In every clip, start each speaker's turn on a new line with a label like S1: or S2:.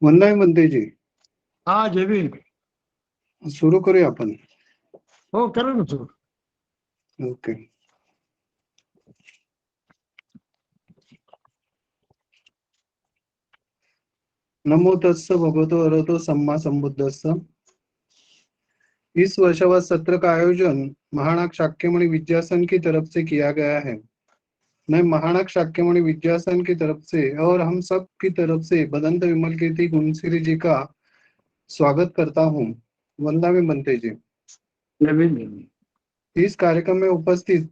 S1: वंदना म्हणते जी.
S2: हा जयवीर.
S1: सुरू करूया आपण.
S2: हो करा ना सुरू.
S1: ओके. नमो तस्स भगवतो अरहतो सम्मा संबुद्धस्स. इस वर्षावार सत्र का आयोजन महानाग शाक्यमणि विद्यासन की तरफ से किया गया है. मैं महानाग शाक्यमणि विद्यासन की तरफ से और हम सब की तरफ से बदंत विमल कीर्ति गुणश्री जी का स्वागत करता हूँ. वंदना में बनते जी.
S2: जयवीर.
S1: इस कार्यक्रम में उपस्थित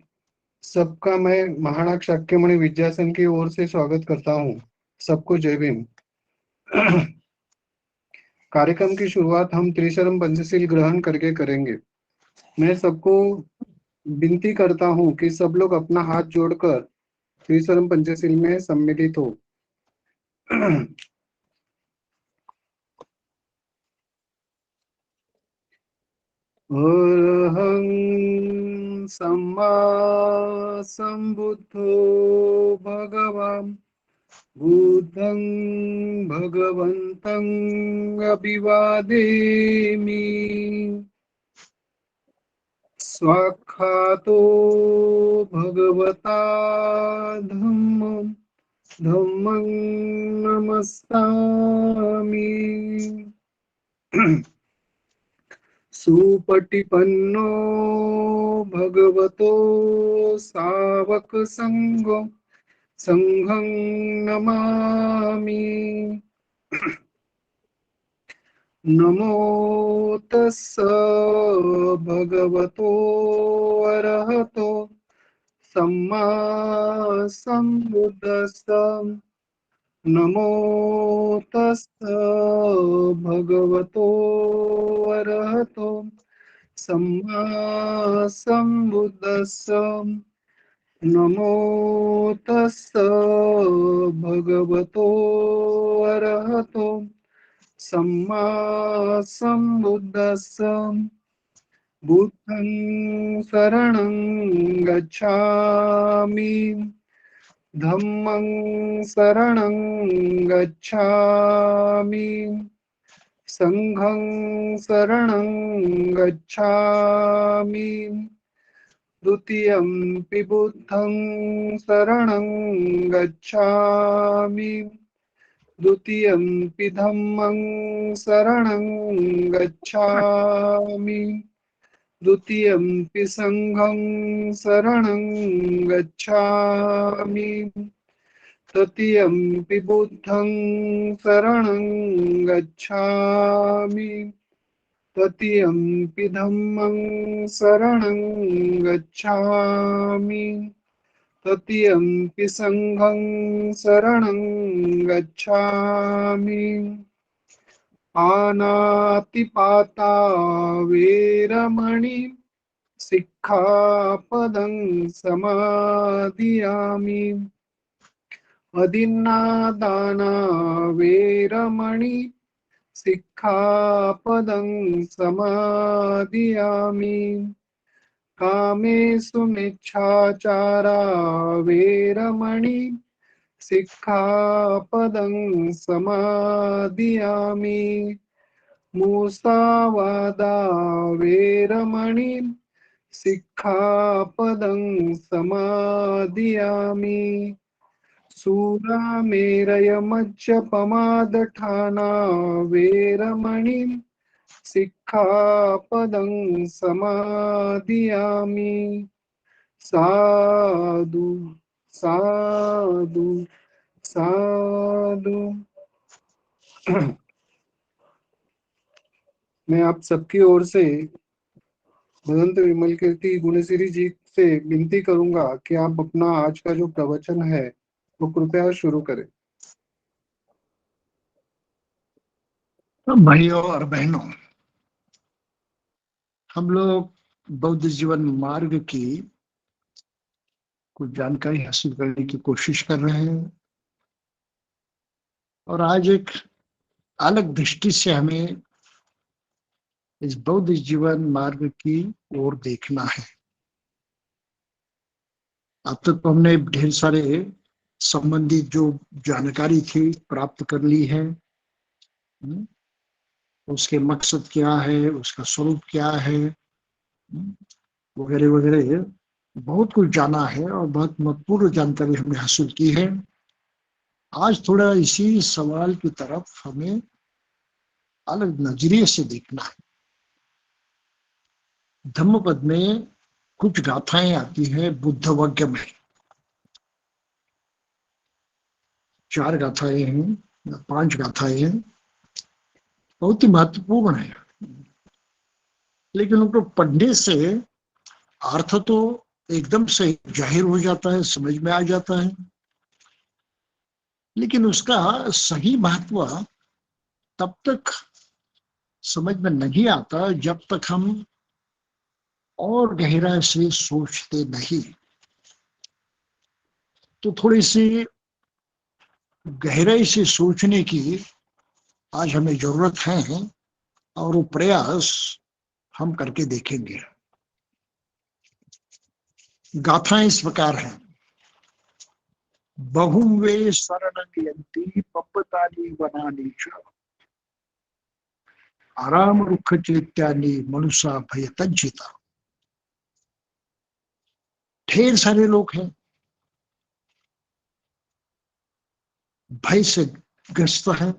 S1: सबका मैं महानाग शाक्यमणि विद्यासन की ओर से स्वागत करता हूँ. सबको जय भीम. कार्यक्रम की शुरुआत हम त्रिशरण पंचशील ग्रहण करके करेंगे. मैं सबको विनती करता हूँ कि सब लोग अपना हाथ जोड़कर त्रिशरण पंचशील में सम्मिलित हो. अहं सम्मा संबुद्धो भगवान् बुद्धं भगवन्तं अभिवादेमि. स्वाक्षातो भगवता धम्मं धम्मं नमस्सामि. सुपटिपन्नो भगवतो सावक संघो संघं नमामि. नमो तस्स भगवतो अरहतो सम्मा संबुद्धस्स. नमो तस्स भगवतो अरहतो सम्मा संबुद्धस्स. नमो तस्स भगवतो अरहतो सम्मा संबुद्धस्स. बुद्धं शरणं गच्छामि. धम्मं शरणं गच्छामि. संघं शरणं गच्छामि. द्वितीयंपि बुद्धं शरणं गच्छामि. द्वितीयंपि धम्मं शरणं गच्छामि. द्वितीयंपि संघं शरणं गच्छामि. तृतीयंपि बुद्धं शरणं गच्छामि. तृतीयंपि धम्मं शरणं गच्छामि. तृतीयंपि संघं शरणं गच्छामि. पानातिपाता वेरमणि सिक्खापदं समादियामि. अदिन्नादाना वेरमणि सिक्खापदं समादियामि. कामेषु मिच्छाचारा वेरमणि सिक्खापदं समादियामि. मुसावादा वेरमणि सिक्खापदं समादियामि. सूरामेरयमज्जपमादठाना वेरमणि सिक्खापदं समादियामि. साधु साधु साधु. मैं आप सबकी ओर से भदंत विमल कीर्ति गुणश्री जी से विनती करूंगा कि आप अपना आज का जो प्रवचन है वो कृपया शुरू करें.
S2: भाइयों और बहनों, हम लोग बौद्ध जीवन मार्ग की कुछ जानकारी हासिल करने की कोशिश कर रहे हैं और आज एक अलग दृष्टि से हमें इस बौद्ध जीवन मार्ग की ओर देखना है. अब तक तो हमने ढेर सारे संबंधित जो जानकारी थी प्राप्त कर ली है. उसके मकसद क्या है, उसका स्वरूप क्या है, वगैरह वगैरह बहुत कुछ जाना है और बहुत महत्वपूर्ण जानकारी हमने हासिल की है। आज थोड़ा इसी सवाल की तरफ हमें अलग नजरिए से देखना है। धम्मपद में कुछ गाथाएं आती हैं बुद्ध वग्य में, 4 गाथाएं हैं या 5 गाथाएं हैं, बहुत ही महत्वपूर्ण है। लेकिन उनको पढ़ने से अर्थ तो एकदम से जाहिर हो जाता है, समझ में आ जाता है, लेकिन उसका सही महत्व तब तक समझ में नहीं आता जब तक हम और गहराई से सोचते नहीं। तो थोड़ी सी गहराई से सोचने की आज हमें जरूरत है और वो प्रयास हम करके देखेंगे। गाथाएं इस प्रकार हैं। बहुम वे शरणं यन्ति पब्बतानि वनानि च आराम रुक्ष चैत्यानि मनुष्य भय तज्जिता। ढेर सारे लोग हैं भय से ग्रस्त है,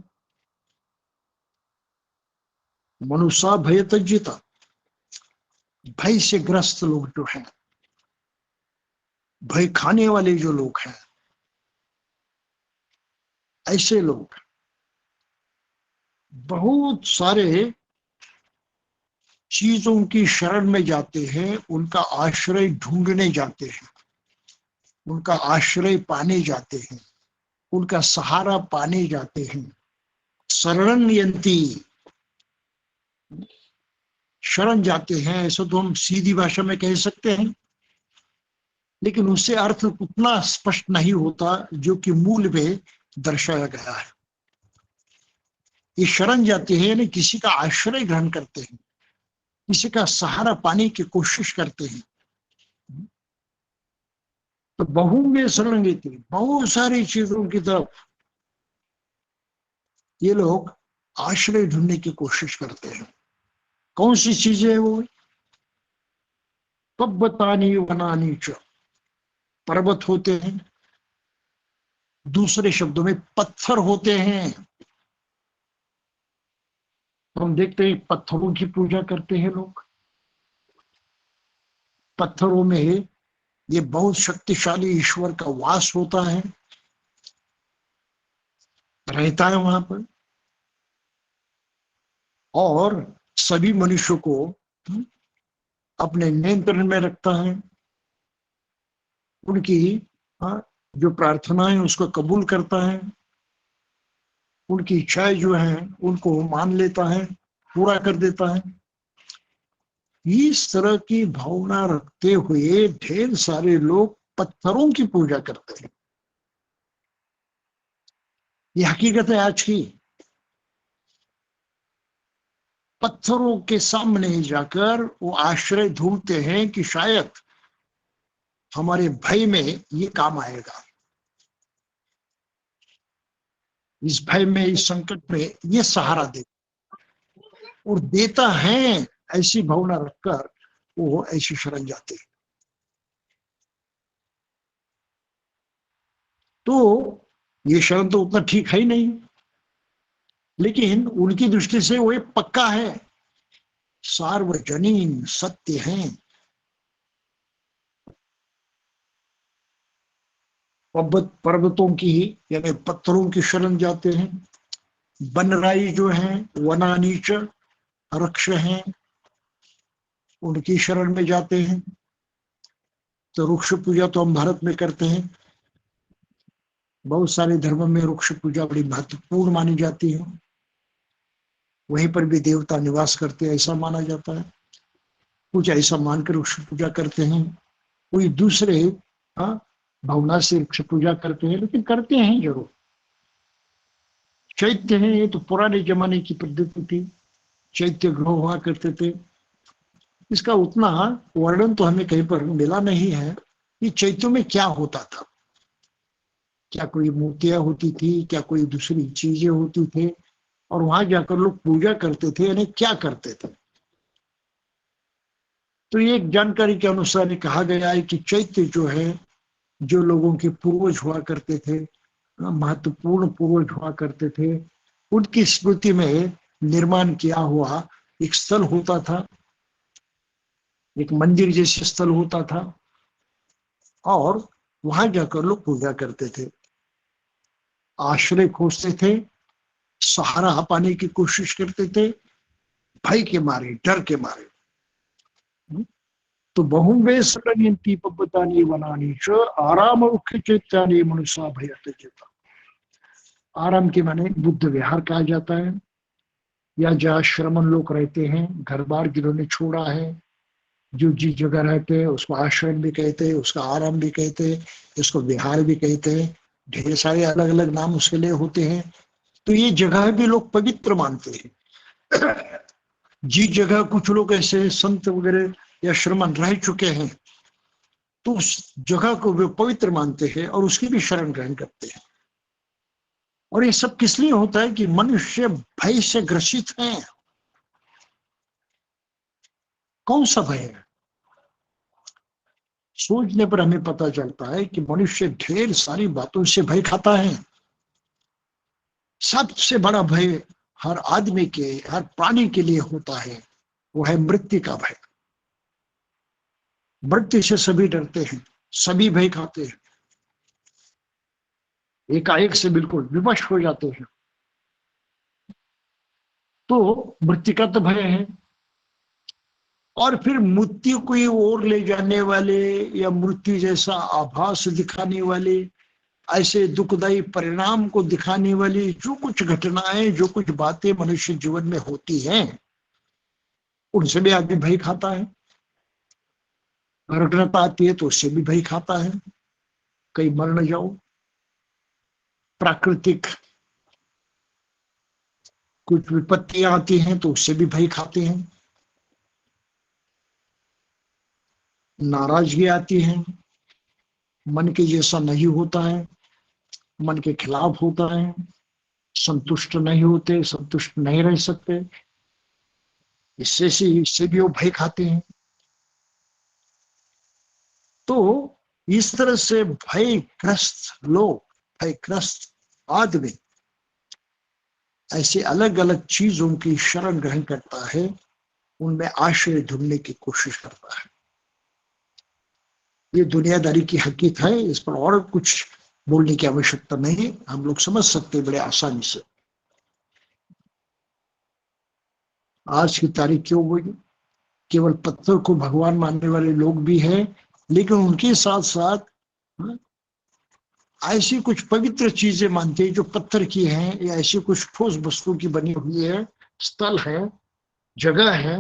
S2: मनुष्य भय तज्जिता, भय से ग्रस्त लोग जो हैं, भय खाने वाले जो लोग हैं, ऐसे लोग बहुत सारे चीजों की शरण में जाते हैं, उनका आश्रय ढूंढने जाते हैं, उनका आश्रय पाने जाते हैं, उनका सहारा पाने जाते हैं। शरणं यन्ति, शरण जाते हैं, ऐसा तो हम सीधी भाषा में कह सकते हैं, लेकिन उससे अर्थ उतना स्पष्ट नहीं होता जो कि मूल में दर्शाया गया है। ये शरण जाते हैं यानी किसी का आश्रय ग्रहण करते हैं, किसी का सहारा पाने की कोशिश करते हैं। तो बहु में शरण लेते, बहुत सारी चीजों की तरफ ये लोग आश्रय ढूंढने की कोशिश करते हैं। कौन सी चीजें है वो? पब्बतानि वनानि च, पर्वत होते हैं, दूसरे शब्दों में पत्थर होते हैं। तो हम देखते हैं पत्थरों की पूजा करते हैं लोग। पत्थरों में ये बहुत शक्तिशाली ईश्वर का वास होता है, रहता है वहां पर, और सभी मनुष्यों को अपने नियंत्रण में रखता है। उनकी जो प्रार्थना है उसको कबूल करता है, उनकी इच्छाएं जो हैं उनको मान लेता है, पूरा कर देता है। इस तरह की भावना रखते हुए ढेर सारे लोग पत्थरों की पूजा करते हैं। ये हकीकत है आज की। पत्थरों के सामने जाकर वो आश्रय ढूंढते हैं कि शायद हमारे भय में ये काम आएगा, इस भय में, इस संकट में ये सहारा दे, और देता है, ऐसी भावना रखकर वो ऐसी शरण जाते हैं। तो ये शरण तो उतना ठीक है ही नहीं, लेकिन उनकी दृष्टि से वो एक पक्का है, सार्वजनीन सत्य है। पर्वतों की यानी पत्थरों की शरण जाते हैं। बनराई जो है, वनानीच वृक्ष हैं, उनकी शरण में जाते हैं। तो वृक्ष पूजा तो हम भारत में करते हैं, बहुत सारे धर्मों में वृक्ष पूजा बड़ी महत्वपूर्ण मानी जाती है। वहीं पर भी देवता निवास करते हैं ऐसा माना जाता है। कुछ ऐसा मानकर वृक्ष पूजा करते हैं, कोई दूसरे भावना से वृक्ष पूजा करते हैं, लेकिन करते हैं जरूर। चैत्य है, ये तो पुराने जमाने की पद्धति थी, चैत्य ग्रह हुआ करते थे। इसका उतना वर्णन तो हमें कहीं पर मिला नहीं है कि चैत्यों में क्या होता था। क्या कोई मूर्तियां होती थी, क्या कोई दूसरी चीजें होती थी, और वहां जाकर लोग पूजा करते थे, यानी क्या करते थे। तो ये एक जानकारी के अनुसार ये कहा गया है कि चैत्य जो है, जो लोगों के पूर्वज हुआ करते थे, महत्वपूर्ण पूर्वज हुआ करते थे, उनकी स्मृति में निर्माण किया हुआ एक स्थल होता था, एक मंदिर जैसे स्थल होता था, और वहां जाकर लोग पूजा करते थे, आश्रय खोजते थे, सहारा पाने की कोशिश करते थे, भय के मारे, डर के मारे। तो बहुम्बे सरणयन्ति पब्बतानि वनानि च आराम रुक्ष चैत्यानि मनुष्या भयते जेता। आराम के माने बुद्ध विहार कहा जाता है, या जहाँ श्रमण लोग रहते हैं, घर बार जिन्होंने छोड़ा है, जो जिस जगह रहते हैं उसको आश्रम भी कहते हैं, उसका आराम भी कहते हैं, इसको विहार भी कहते हैं, ढेर सारे अलग अलग नाम उसके लिए होते हैं। तो ये जगह भी लोग पवित्र मानते हैं। जिस जगह कुछ लोग ऐसे संत वगैरह या श्रमण रह चुके हैं, तो उस जगह को वे पवित्र मानते हैं और उसकी भी शरण ग्रहण करते हैं। और ये सब किस लिए होता है कि मनुष्य भय से ग्रसित है। कौन सा भय है? सोचने पर हमें पता चलता है कि मनुष्य ढेर सारी बातों से भय खाता है। सबसे बड़ा भय हर आदमी के, हर प्राणी के लिए होता है, वो है मृत्यु का भय। मृत्यु से सभी डरते हैं, सभी भय खाते हैं, एकाएक से बिल्कुल विवश हो जाते हैं। तो मृत्यु का तो भय है, और फिर मृत्यु को ओर ले जाने वाले या मृत्यु जैसा आभास दिखाने वाले, ऐसे दुखदायी परिणाम को दिखाने वाली जो कुछ घटनाएं, जो कुछ बातें मनुष्य जीवन में होती हैं, उनसे भी आदमी भय खाता है। घटना आती है तो उससे भी भय खाता है, कहीं मर न जाओ। प्राकृतिक कुछ विपत्तियां आती हैं तो उससे भी भय खाते हैं। नाराजगी आती है, मन के जैसा नहीं होता है, मन के खिलाफ होता है, संतुष्ट नहीं होते, संतुष्ट नहीं रह सकते, इससे भी वो भय खाते हैं। तो इस तरह से भयग्रस्त लोग, भयग्रस्त आदमी ऐसे अलग अलग चीजों की शरण ग्रहण करता है, उनमें आश्रय ढूंढने की कोशिश करता है। ये दुनियादारी की हकीकत है, इस पर और कुछ बोलने की आवश्यकता नहीं, हम लोग समझ सकते हैं बड़े आसानी से। आज की तारीख क्यों हुई? केवल पत्थर को भगवान मानने वाले लोग भी हैं, लेकिन उनके साथ साथ ऐसी कुछ पवित्र चीजें मानते हैं जो पत्थर की हैं, या ऐसी कुछ ठोस वस्तु की बनी हुई है, स्थल है, जगह है।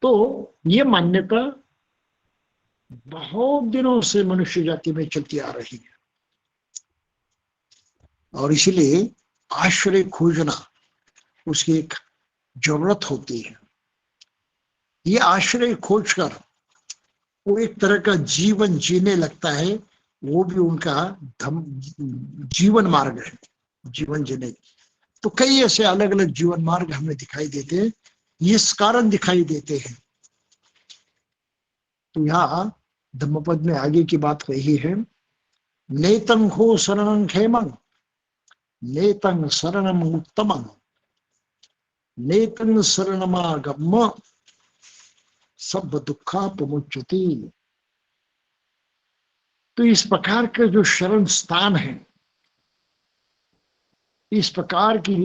S2: तो ये मान्यता बहुत दिनों से मनुष्य जाति में चलती आ रही है, और इसलिए आश्रय खोजना उसकी एक जरूरत होती है। ये आश्रय खोजकर वो एक तरह का जीवन जीने लगता है, वो भी उनका जीवन मार्ग है, जीवन जीने। तो कई ऐसे अलग अलग जीवन मार्ग हमें दिखाई देते हैं, इस कारण दिखाई देते हैं। तो यहाँ धम्मपद में आगे की बात कही है, नेतं हो शरणं खेमं, नेतं शरणम उत्तमं, नेतं शरणमागम्य सब दुःखापमुच्यते। तो इस प्रकार के जो शरण स्थान है, इस प्रकार की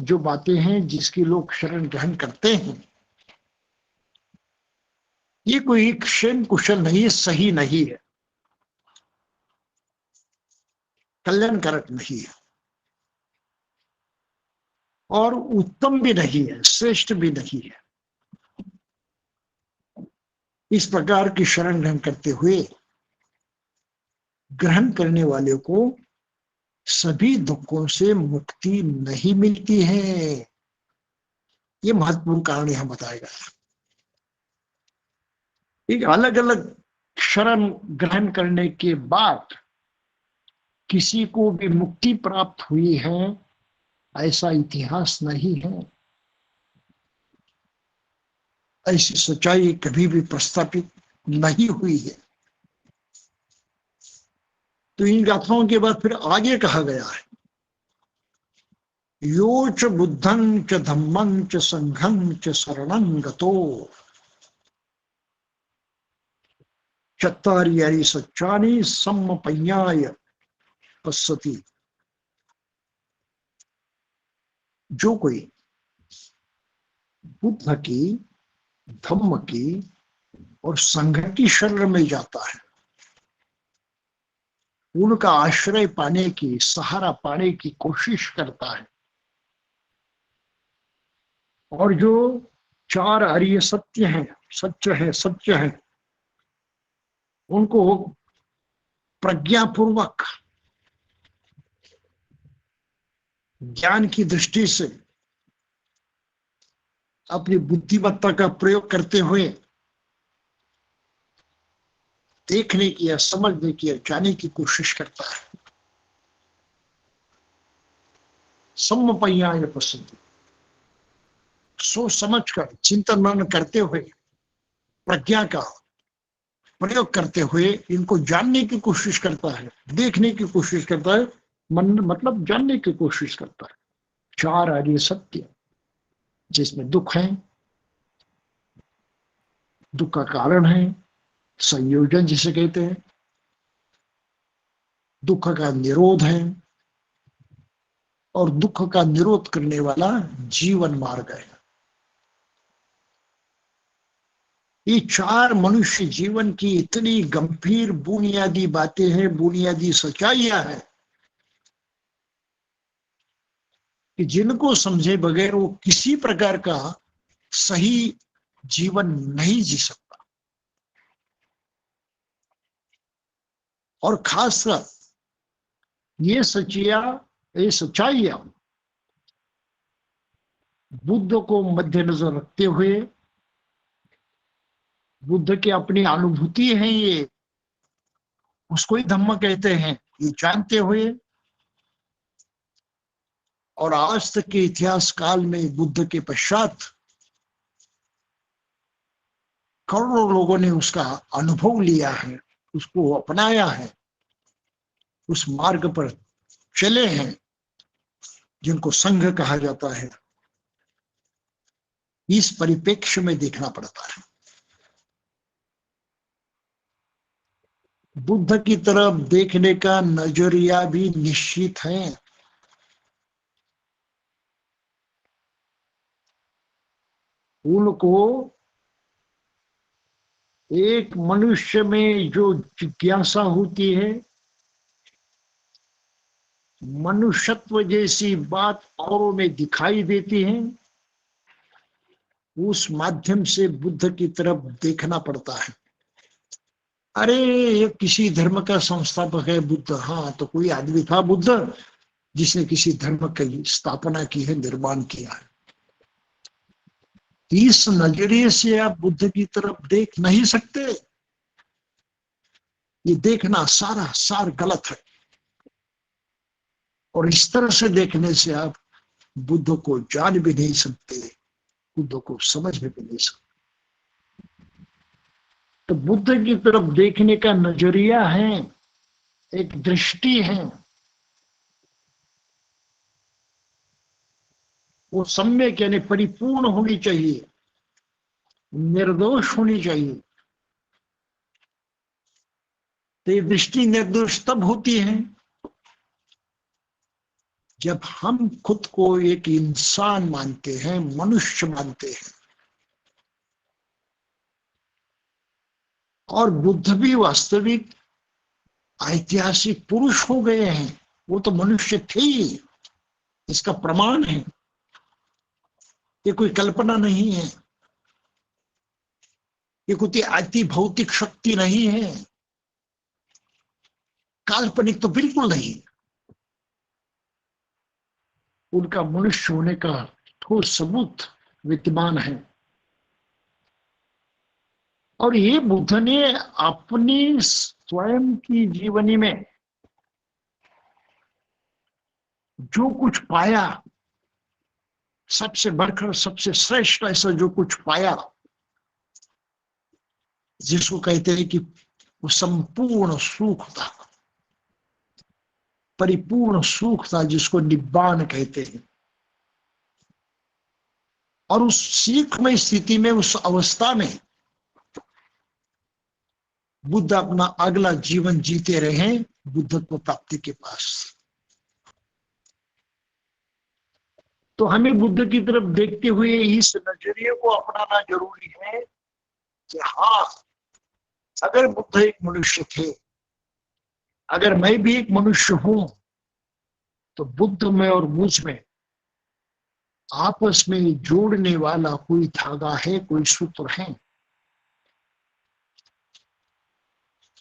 S2: जो बातें हैं जिसकी लोग शरण ग्रहण करते हैं, ये कोई क्षेम कुशल नहीं है, सही नहीं है, कल्याणकारक नहीं है, और उत्तम भी नहीं है, श्रेष्ठ भी नहीं है। इस प्रकार की शरण ग्रहण करते हुए ग्रहण करने वाले को सभी दुखों से मुक्ति नहीं मिलती है। ये महत्वपूर्ण कारण यहां बताया गया। एक अलग अलग शरण ग्रहण करने के बाद किसी को भी मुक्ति प्राप्त हुई है ऐसा इतिहास नहीं है। ऐसी सच्चाई कभी भी प्रस्थापित नहीं हुई है। तो इन गाथाओं के बाद फिर आगे कहा गया है, यो च बुद्धं च धम्मं च संघं च शरणं गतो, चत्तारि सच्चानि सम्मपय्याय पश्यति। जो कोई बुद्ध की, धम्म की और संघ की शरण में जाता है, उनका आश्रय पाने की, सहारा पाने की कोशिश करता है, और जो चार आर्य सत्य हैं, सत्य है, उनको प्रज्ञापूर्वक ज्ञान की दृष्टि से अपनी बुद्धिमत्ता का प्रयोग करते हुए देखने की या समझने की या जाने की कोशिश करता है। सम्मपय्याय पश्यति, सोच समझ कर चिंतन मनन करते हुए, प्रज्ञा का प्रयोग करते हुए इनको जानने की कोशिश करता है, देखने की कोशिश करता है, मन मतलब जानने की कोशिश करता है। चार आर्य सत्य, जिसमें दुख है, दुख का कारण है, संयोजन जिसे कहते हैं, दुख का निरोध है, और दुख का निरोध करने वाला जीवन मार्ग है। ये चार मनुष्य जीवन की इतनी गंभीर बुनियादी बातें हैं, बुनियादी सच्चाइयां हैं कि जिनको समझे बगैर वो किसी प्रकार का सही जीवन नहीं जी सकता। और खासकर ये सच्चाइयां बुद्ध को मद्देनजर रखते हुए, बुद्ध की अपनी अनुभूति है ये, उसको ही धम्म कहते हैं, ये जानते हुए, और आज तक के इतिहास काल में बुद्ध के पश्चात करोड़ों लोगों ने उसका अनुभव लिया है, उसको अपनाया है, उस मार्ग पर चले हैं जिनको संघ कहा जाता है। इस परिप्रेक्ष्य में देखना पड़ता है। बुद्ध की तरफ देखने का नजरिया भी निश्चित है। उनको एक मनुष्य में जो जिज्ञासा होती है, मनुष्यत्व जैसी बात औरों में दिखाई देती है, उस माध्यम से बुद्ध की तरफ देखना पड़ता है। अरे ये किसी धर्म का संस्थापक है बुद्ध, हाँ तो कोई आदमी था बुद्ध जिसने किसी धर्म की स्थापना की है, निर्माण किया है। इस नजरिए से आप बुद्ध की तरफ देख नहीं सकते। ये देखना सार गलत है, और इस तरह से देखने से आप बुद्ध को जान भी नहीं सकते, बुद्ध को समझ भी नहीं सकते। तो बुद्ध की तरफ देखने का नजरिया है, एक दृष्टि है, वो सम्यक यानी परिपूर्ण होनी चाहिए, निर्दोष होनी चाहिए। तो ये दृष्टि निर्दोष तब होती है जब हम खुद को एक इंसान मानते हैं, मनुष्य मानते हैं। और बुद्ध भी वास्तविक ऐतिहासिक पुरुष हो गए हैं, वो तो मनुष्य थे ही, इसका प्रमाण है। ये कोई कल्पना नहीं है, ये कोई अति भौतिक शक्ति नहीं है, काल्पनिक तो बिल्कुल नहीं। उनका मनुष्य होने का ठोस सबूत विद्यमान है। और ये बुद्ध ने अपनी स्वयं की जीवनी में जो कुछ पाया, सबसे बढ़कर सबसे श्रेष्ठ ऐसा जो कुछ पाया, जिसको कहते हैं कि वो संपूर्ण सुख था, परिपूर्ण सुख था, जिसको निब्बान कहते हैं। और उस सीखमय स्थिति में, उस अवस्था में बुद्ध अपना अगला जीवन जीते रहे बुद्धत्व प्राप्ति के पास। तो हमें बुद्ध की तरफ देखते हुए इस नजरिए को अपनाना जरूरी है कि हाँ, अगर बुद्ध एक मनुष्य थे, अगर मैं भी एक मनुष्य हूं, तो बुद्ध में और मुझ में आपस में जोड़ने वाला कोई धागा है, कोई सूत्र है।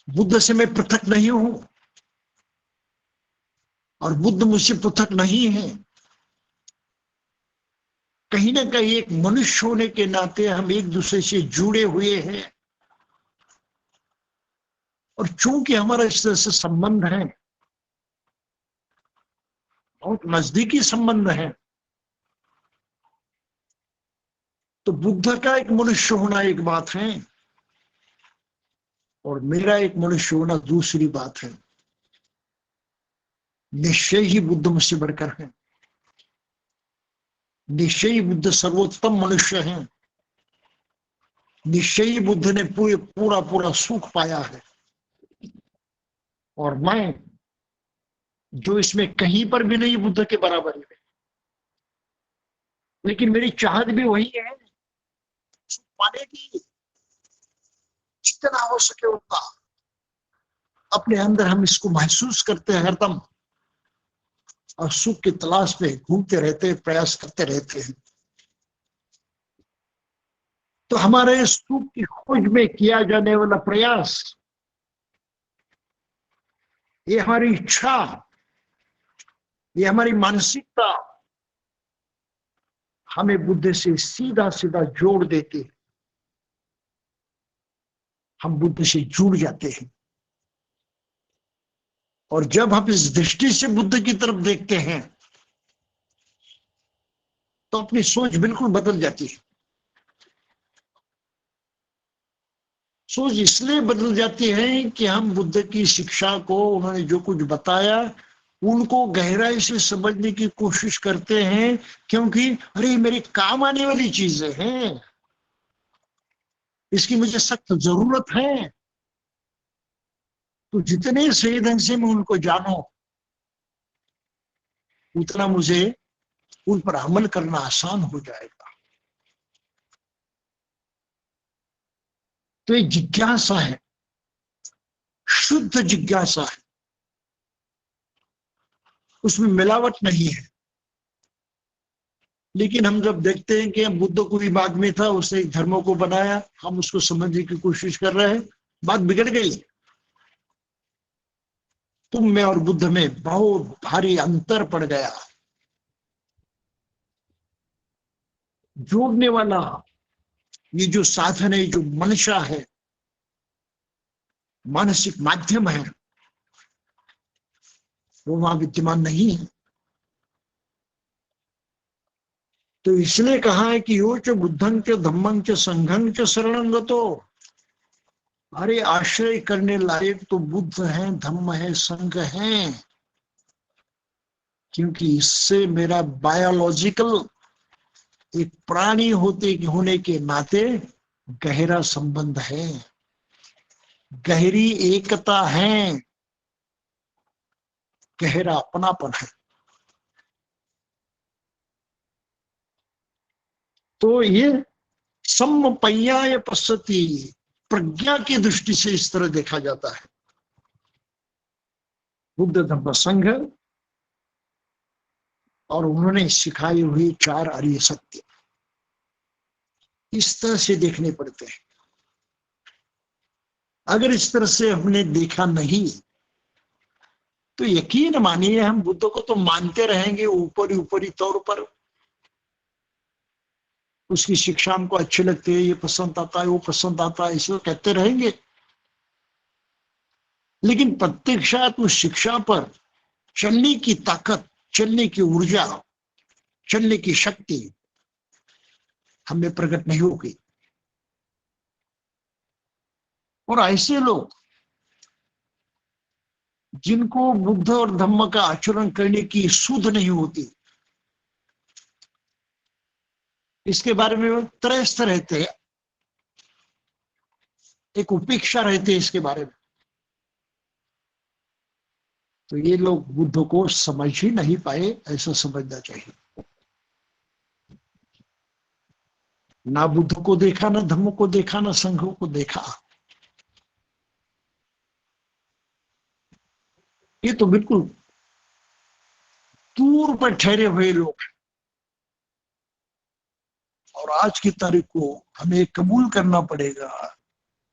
S2: बुद्ध से मैं पृथक नहीं हूं और बुद्ध मुझसे पृथक नहीं है। कहीं ना कहीं एक मनुष्य होने के नाते हम एक दूसरे से जुड़े हुए हैं। और चूंकि हमारा इस तरह से संबंध है, बहुत नजदीकी संबंध है, तो बुद्ध का एक मनुष्य होना एक बात है और मेरा एक मनुष्य होना दूसरी बात है। निश्चय ही बुद्ध मुझसे बढ़कर है, निश्चय ही बुद्ध सर्वोत्तम मनुष्य है, निश्चय ही बुद्ध ने पूरा पूरा सुख पाया है। और मैं, जो इसमें कहीं पर भी नहीं बुद्ध के बराबर है, लेकिन मेरी चाहत भी वही है, सुख पाने की, जितना हो सके उतना। अपने अंदर हम इसको महसूस करते हैं हरदम, और सुख की तलाश में घूमते रहते हैं, प्रयास करते रहते हैं। तो हमारे सुख की खोज में किया जाने वाला प्रयास, ये हमारी इच्छा, ये हमारी मानसिकता हमें बुद्ध से सीधा सीधा जोड़ देती है। हम बुद्ध से जुड़ जाते हैं। और जब हम इस दृष्टि से बुद्ध की तरफ देखते हैं, तो अपनी सोच बिल्कुल बदल जाती है। सोच इसलिए बदल जाती है कि हम बुद्ध की शिक्षा को, उन्होंने जो कुछ बताया, उनको गहराई से समझने की कोशिश करते हैं, क्योंकि अरे मेरे काम आने वाली चीजें हैं, इसकी मुझे सख्त जरूरत है। तो जितने सही ढंग से मैं उनको जानूं, उतना मुझे उन पर अमल करना आसान हो जाएगा। तो ये जिज्ञासा है, शुद्ध जिज्ञासा है, उसमें मिलावट नहीं है। लेकिन हम जब देखते हैं कि बुद्ध को भी बाद में था, उसने धर्मों को बनाया, हम उसको समझने की कोशिश कर रहे हैं, बात बिगड़ गई। तुम में और बुद्ध में बहुत भारी अंतर पड़ गया। जोड़ने वाला ये जो साधन है, जो मंशा है, मानसिक माध्यम है, वो वहां विद्यमान नहीं है। तो इसलिए कहा है कि यो च बुद्धं च धम्मं च संघं च शरणं गतो। अरे आश्रय करने लायक तो बुद्ध है, धम्म है, संघ है, क्योंकि इससे मेरा बायोलॉजिकल एक प्राणी होने के नाते गहरा संबंध है, गहरी एकता है, गहरा अपनापन है। तो ये सम्मपय्याय पश्यति, प्रज्ञा की दृष्टि से इस तरह देखा जाता है। बुद्ध धम्म संघ और उन्होंने सिखाई हुई 4 आर्य सत्य, इस तरह से देखने पड़ते हैं। अगर इस तरह से हमने देखा नहीं, तो यकीन मानिए हम बुद्ध को तो मानते रहेंगे ऊपरी तौर पर। उसकी शिक्षा हमको अच्छी लगती है, ये पसंद आता है, वो पसंद आता है, इसे कहते रहेंगे। लेकिन प्रत्यक्षात उस शिक्षा पर चलने की ताकत चलने की ऊर्जा, चलने की शक्ति हमें प्रकट नहीं होगी। और ऐसे लोग जिनको बुद्ध और धम्म का आचरण करने की सुध नहीं होती, इसके बारे में त्रस्त रहते, एक उपेक्षा रहते इसके बारे में, तो ये लोग बुद्ध को समझ ही नहीं पाए, ऐसा समझना चाहिए। ना बुद्ध को देखा, ना धम्म को देखा, ना संघ को देखा। ये तो बिल्कुल दूर पर ठहरे हुए लोग हैं। और आज की तारीख को हमें कबूल करना पड़ेगा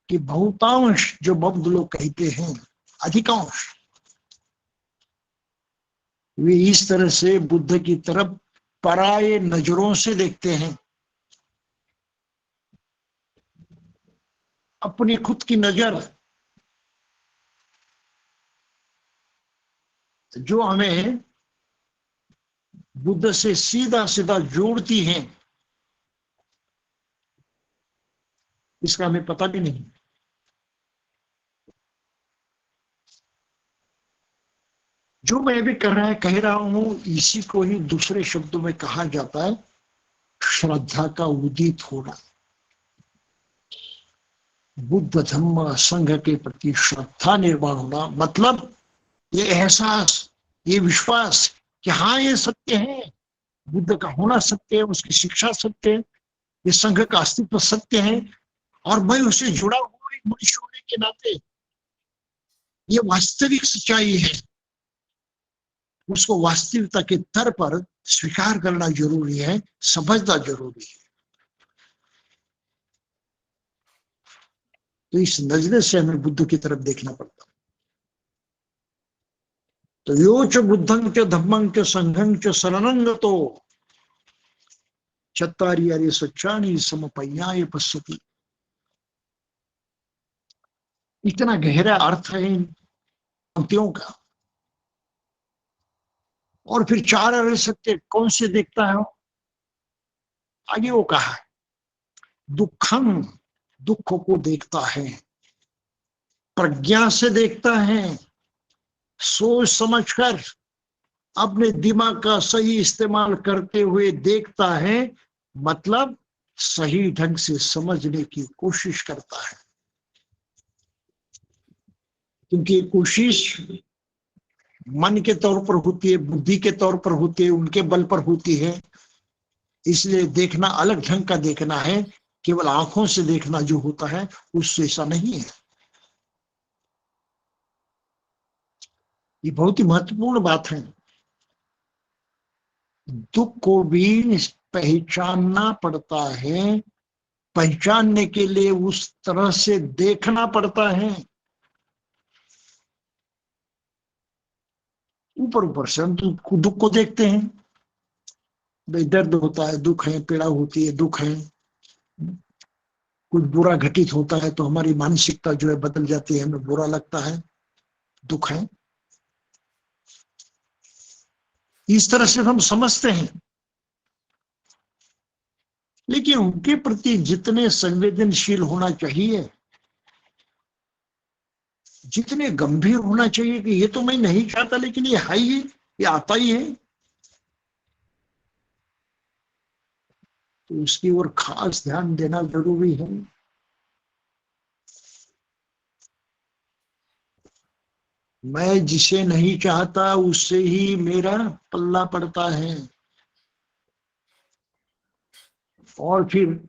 S2: कि बहुतांश जो बौद्ध लोग कहते हैं, अधिकांश, वे इस तरह से बुद्ध की तरफ पराये नजरों से देखते हैं। अपनी खुद की नजर जो हमें बुद्ध से सीधा सीधा जोड़ती है, इसका हमें पता भी नहीं। जो मैं भी कह रहा हूं, इसी को ही दूसरे शब्दों में कहा जाता है श्रद्धा का उदित होना। बुद्ध धम्म संघ के प्रति श्रद्धा निर्माण होना, मतलब ये एहसास, ये विश्वास कि हाँ ये सत्य है, बुद्ध का होना सत्य है, उसकी शिक्षा सत्य है, ये संघ का अस्तित्व सत्य है, और मैं उससे जुड़ा हुआ एक मनुष्य होने के नाते ये वास्तविक सच्चाई है। उसको वास्तविकता के स्तर पर स्वीकार करना जरूरी है, समझना जरूरी है। तो इस नजरे से हमें बुद्ध की तरफ देखना पड़ता। तो यो च बुद्धं च धम्मं च संघं च शरणं गतो चत्वारि सच्चानि समपय्याय पश्यति। इतना गहरा अर्थ है इन पंक्तियों का। और फिर चार अरे सत्य कौन से देखता है? आगे वो कहा है दुखम, दुख को देखता है, प्रज्ञा से देखता है, सोच समझकर अपने दिमाग का सही इस्तेमाल करते हुए देखता है, मतलब सही ढंग से समझने की कोशिश करता है। क्योंकि कोशिश मन के तौर पर होती है, बुद्धि के तौर पर होती है, उनके बल पर होती है। इसलिए देखना अलग ढंग का देखना है, केवल आंखों से देखना जो होता है उससे ऐसा नहीं है। ये बहुत ही महत्वपूर्ण बात है। दुख को भी पहचानना पड़ता है, पहचानने के लिए उस तरह से देखना पड़ता है। ऊपर ऊपर से हम दुख को देखते हैं, भाई दर्द होता है, दुख है, पीड़ा होती है, दुख है, कुछ बुरा घटित होता है तो हमारी मानसिकता जो है बदल जाती है, हमें बुरा लगता है, दुख है। इस तरह से हम समझते हैं। लेकिन उनके प्रति जितने संवेदनशील होना चाहिए, जितने गंभीर होना चाहिए कि ये तो मैं नहीं चाहता लेकिन ये है ही, ये आता ही है, तो उसकी ओर खास ध्यान देना जरूरी है। मैं जिसे नहीं चाहता उससे ही मेरा पल्ला पड़ता है, और फिर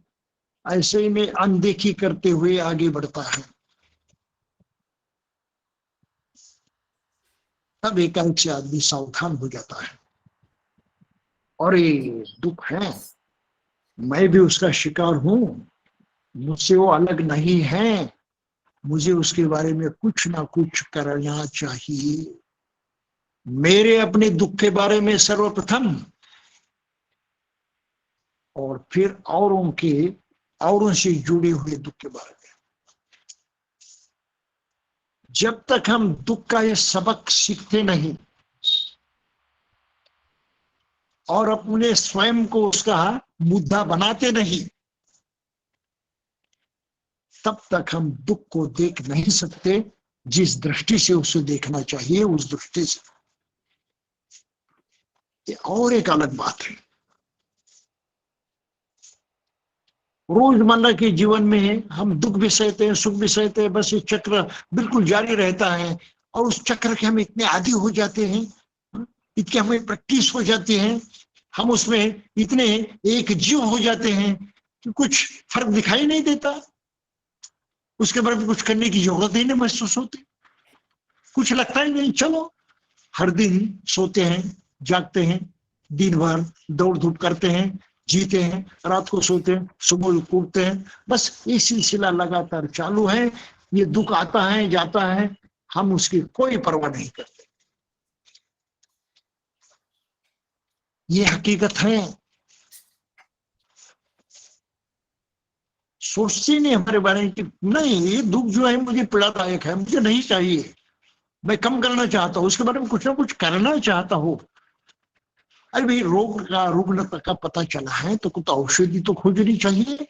S2: ऐसे ही में अनदेखी करते हुए आगे बढ़ता है। तब एकांत से आदमी सावधान हो जाता है। और ये दुख है, मैं भी उसका शिकार हूं, मुझसे वो अलग नहीं है, मुझे उसके बारे में कुछ ना कुछ करना चाहिए। मेरे अपने दुख के बारे में सर्वप्रथम, और फिर औरों से जुड़े हुए दुख के बारे में। जब तक हम दुख का ये सबक सीखते नहीं, और अपने स्वयं को उसका मुद्दा बनाते नहीं, तब तक हम दुख को देख नहीं सकते जिस दृष्टि से उसे देखना चाहिए, उस दृष्टि से। ये और एक अलग बात है। रोजमर्रा के जीवन में हम दुख भी सहते हैं, सुख भी सहते हैं, बस ये चक्र बिल्कुल जारी रहता है। और उस चक्र के हम इतने आदी हो जाते हैं, इतने हमें प्रैक्टिस हो जाती है, हम उसमें इतने एक जीव हो जाते हैं कि कुछ फर्क दिखाई नहीं देता, उसके बारे में कुछ करने की जरूरत ही नहीं महसूस होती, कुछ लगता ही नहीं। चलो हर दिन सोते हैं, जागते हैं, दिन भर दौड़ धूप करते हैं, जीते हैं, रात को सोते हैं, सुबह उठते हैं, बस ये सिलसिला लगातार चालू है। ये दुख आता है, जाता है, हम उसकी कोई परवाह नहीं करते। ये हकीकत है। सोचते नहीं हमारे बारे में कि नहीं, ये दुख जो है मुझे पीड़ादायक है, मुझे नहीं चाहिए, मैं कम करना चाहता हूं, उसके बारे में कुछ ना कुछ करना चाहता हूं। अरे भाई, रुग्णता का पता चला है तो कुछ औषधि तो खोजनी चाहिए।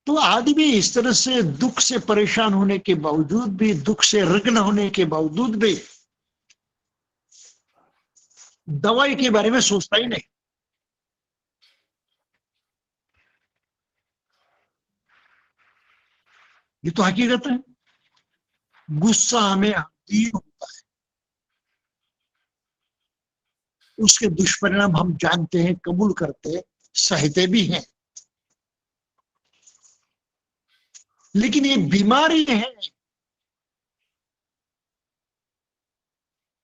S2: तो आदमी इस तरह से दुख से परेशान होने के बावजूद भी, दुख से रुग्ण होने के बावजूद भी दवाई के बारे में सोचता ही नहीं। ये तो हकीकत है। गुस्सा हमें अधीन होता है, उसके दुष्परिणाम हम जानते हैं, कबूल करते, सहते भी हैं, लेकिन ये बीमारी है,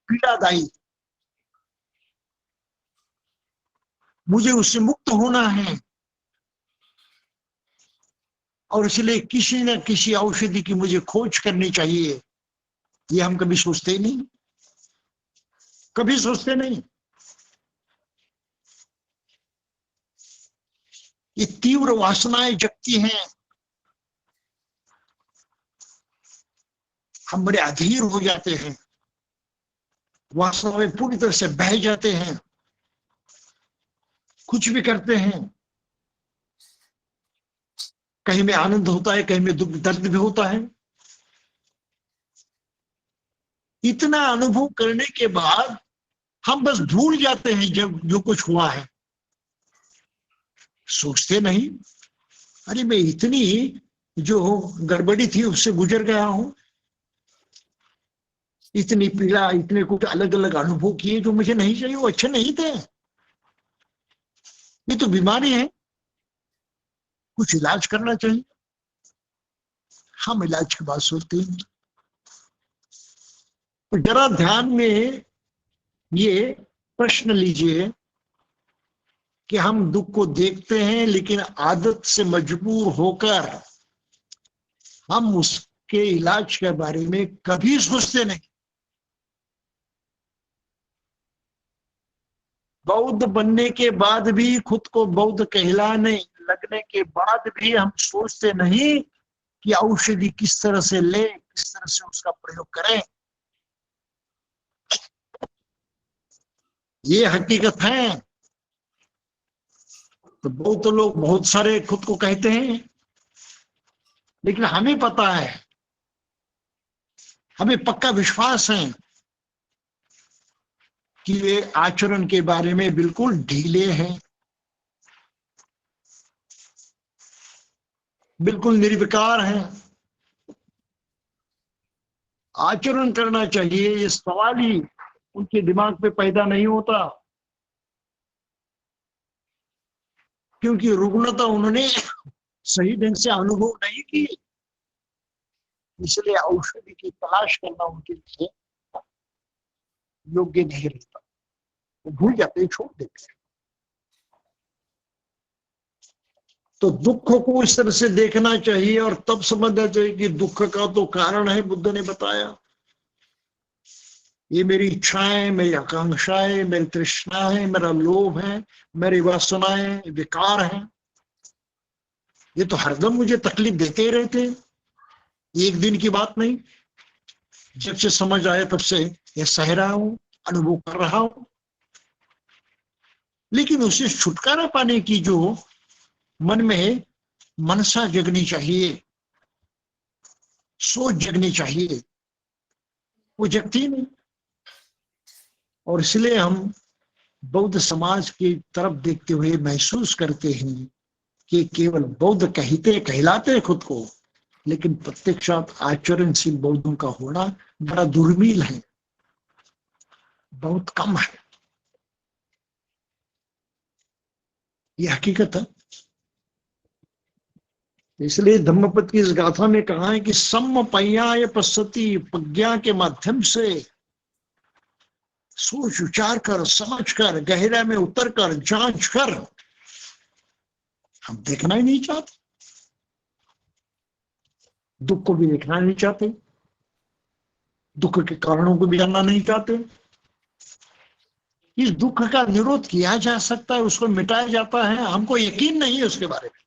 S2: पीड़ादायी। मुझे उससे मुक्त होना है, और इसलिए किसी न किसी औषधि की मुझे खोज करनी चाहिए। ये हम कभी सोचते ही नहीं, कभी सोचते नहीं। ये तीव्र वासनाएं जगती हैं, हम बड़े अधीर हो जाते हैं, वासना में पूरी तरह से बह जाते हैं, कुछ भी करते हैं। कहीं में आनंद होता है, कहीं में दुख दर्द भी होता है। इतना अनुभव करने के बाद हम बस भूल जाते हैं जब जो कुछ हुआ है, सोचते नहीं अरे मैं इतनी जो गड़बड़ी थी उससे गुजर गया हूं, इतनी पीड़ा, इतने कुछ अलग अलग अनुभव किए जो मुझे नहीं चाहिए, वो अच्छे नहीं थे। ये तो बीमारी है, कुछ इलाज करना चाहिए। हम इलाज की बात सोचते हैं। तो जरा ध्यान में ये प्रश्न लीजिए कि हम दुख को देखते हैं, लेकिन आदत से मजबूर होकर हम उसके इलाज के बारे में कभी सोचते नहीं। बौद्ध बनने के बाद भी, खुद को बौद्ध कहलाने लगने के बाद भी हम सोचते नहीं कि औषधि किस तरह से ले, किस तरह से उसका प्रयोग करें। ये हकीकत है। तो बहुत लोग बहुत सारे खुद को कहते हैं, लेकिन हमें पता है, हमें पक्का विश्वास है कि वे आचरण के बारे में बिल्कुल ढीले हैं, बिल्कुल निर्विकार हैं। आचरण करना चाहिए, ये सवाल ही उनके दिमाग पे पैदा नहीं होता, क्योंकि रुग्णता उन्होंने सही ढंग से अनुभव नहीं की, इसलिए औषधि की तलाश करना उनके लिए योग्य नहीं रहता। वो भूल जाते, छोड़ देते। तो दुख को इस तरह से देखना चाहिए, और तब समझना चाहिए कि दुख का तो कारण है, बुद्ध ने बताया, ये मेरी इच्छाएं, मेरी आकांक्षाएं, मेरी तृष्णा है, मेरा लोभ है, मेरी वासनाएं, विकार हैं। ये तो हरदम मुझे तकलीफ देते ही रहते हैं, एक दिन की बात नहीं। जब से समझ आया तब से ये सह रहा हूं, अनुभव कर रहा हूं, लेकिन उससे छुटकारा पाने की जो मन में मनसा जगनी चाहिए, सोच जगनी चाहिए, वो जगती नहीं। और इसलिए हम बौद्ध समाज की तरफ देखते हुए महसूस करते हैं कि केवल बौद्ध कहलाते खुद को, लेकिन प्रत्यक्षात आचरणशील बौद्धों का होना बड़ा दुर्मिल है, बहुत कम है। ये हकीकत है। इसलिए धम्मपद की इस गाथा में कहा है कि सम्मपय्याय पश्यति, प्रज्ञा के माध्यम से सोच विचार कर, समझ कर, गहरा में उतर कर, जांच कर, हम देखना ही नहीं चाहते, दुख को भी देखना नहीं चाहते, दुख के कारणों को भी जानना नहीं चाहते। इस दुख का निरोध किया जा सकता है, उसको मिटाया जाता है, हमको यकीन नहीं है उसके बारे में,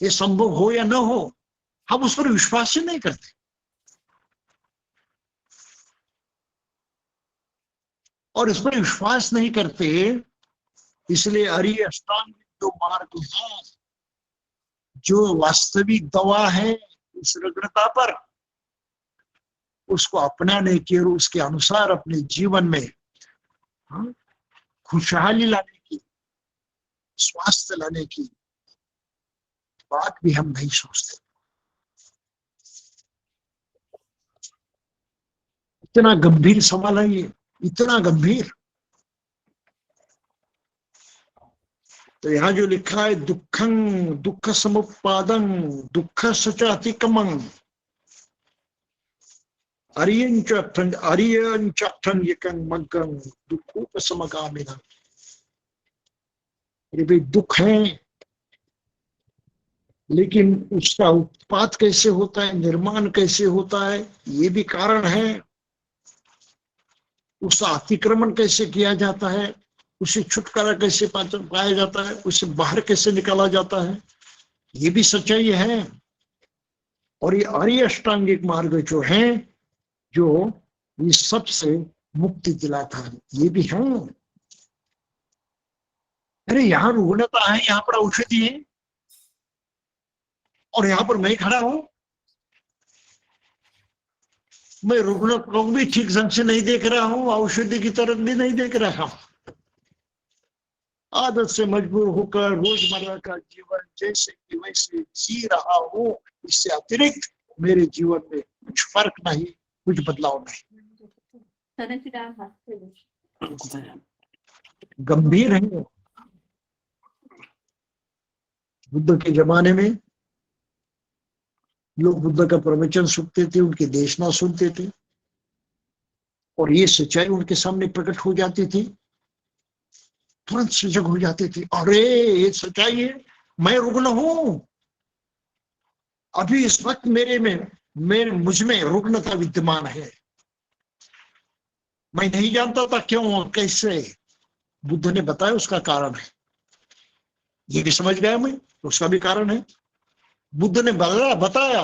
S2: ये संभव हो या न हो, हम उस पर विश्वास ही नहीं करते। और इस पर विश्वास नहीं करते, इसलिए आर्य अष्टांग जो मार्ग है, जो वास्तविक दवा है इस रुग्णता पर, उसको अपनाने के और उसके अनुसार अपने जीवन में खुशहाली लाने की, स्वास्थ्य लाने की बात भी हम नहीं सोचते। इतना गंभीर सवाल है ये, इतना गंभीर। तो यहां जो लिखा है दुखं दुख समुत्पादं दुख सच अतिक्रमं मग्गं दुखोपशमगामिनः। ये भी दुख है, लेकिन उसका उत्पाद कैसे होता है, निर्माण कैसे होता है, ये भी कारण है। उसका अतिक्रमण कैसे किया जाता है, उसे छुटकारा कैसे पाया जाता है, उसे बाहर कैसे निकाला जाता है, ये भी सच्चाई है। और ये आर्य अष्टांगिक मार्ग जो है, जो इस सबसे मुक्ति दिलाता है, ये भी है। अरे यहाँ रुग्णता है, यहाँ पर औषधि है, और यहाँ पर मैं खड़ा हूं, मैं रुग्ण को भी ठीक ढंग से नहीं देख रहा हूं, औषधि की तरफ भी नहीं देख रहा हूं। आदत से मजबूर होकर रोजमर्रा का जीवन जैसे कि वैसे जी रहा हूं, इससे अतिरिक्त मेरे जीवन में कुछ फर्क नहीं, कुछ बदलाव नहीं। गंभीर है। बुद्ध के जमाने में लोग बुद्ध का प्रवचन सुनते थे, उनकी देशना सुनते थे, और ये सच्चाई उनके सामने प्रकट हो जाती थी, तुरंत सजग हो जाते थे। अरे ये सच्चाई है, मैं रुग्ण हूं, अभी इस वक्त मेरे मुझ में रुग्णता विद्यमान है, मैं नहीं जानता था क्यों और कैसे। बुद्ध ने बताया उसका कारण है, ये भी समझ गया मैं, उसका भी कारण है। बुद्ध ने बताया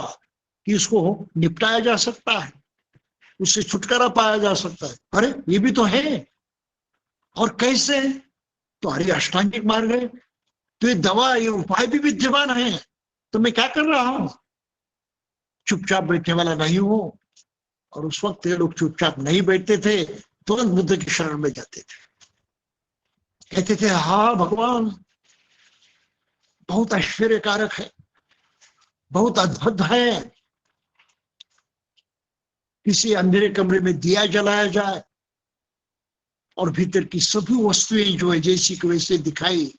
S2: कि इसको निपटाया जा सकता है, उससे छुटकारा पाया जा सकता है। अरे ये भी तो है, और कैसे? तो अरे अष्टांगिक मार्ग है, तो ये दवा, ये उपाय भी विद्यमान है, तो मैं क्या कर रहा हूं? चुपचाप बैठने वाला नहीं हूं। और उस वक्त ये लोग चुपचाप नहीं बैठते थे, तुरंत बुद्ध की शरण में जाते थे, कहते थे हाँ भगवान, बहुत आश्चर्यकारक है, बहुत अद्भुत है, किसी अंधेरे कमरे में दिया जलाया जाए और भीतर की सभी वस्तुएं जो है जैसी कि वैसे दिखाई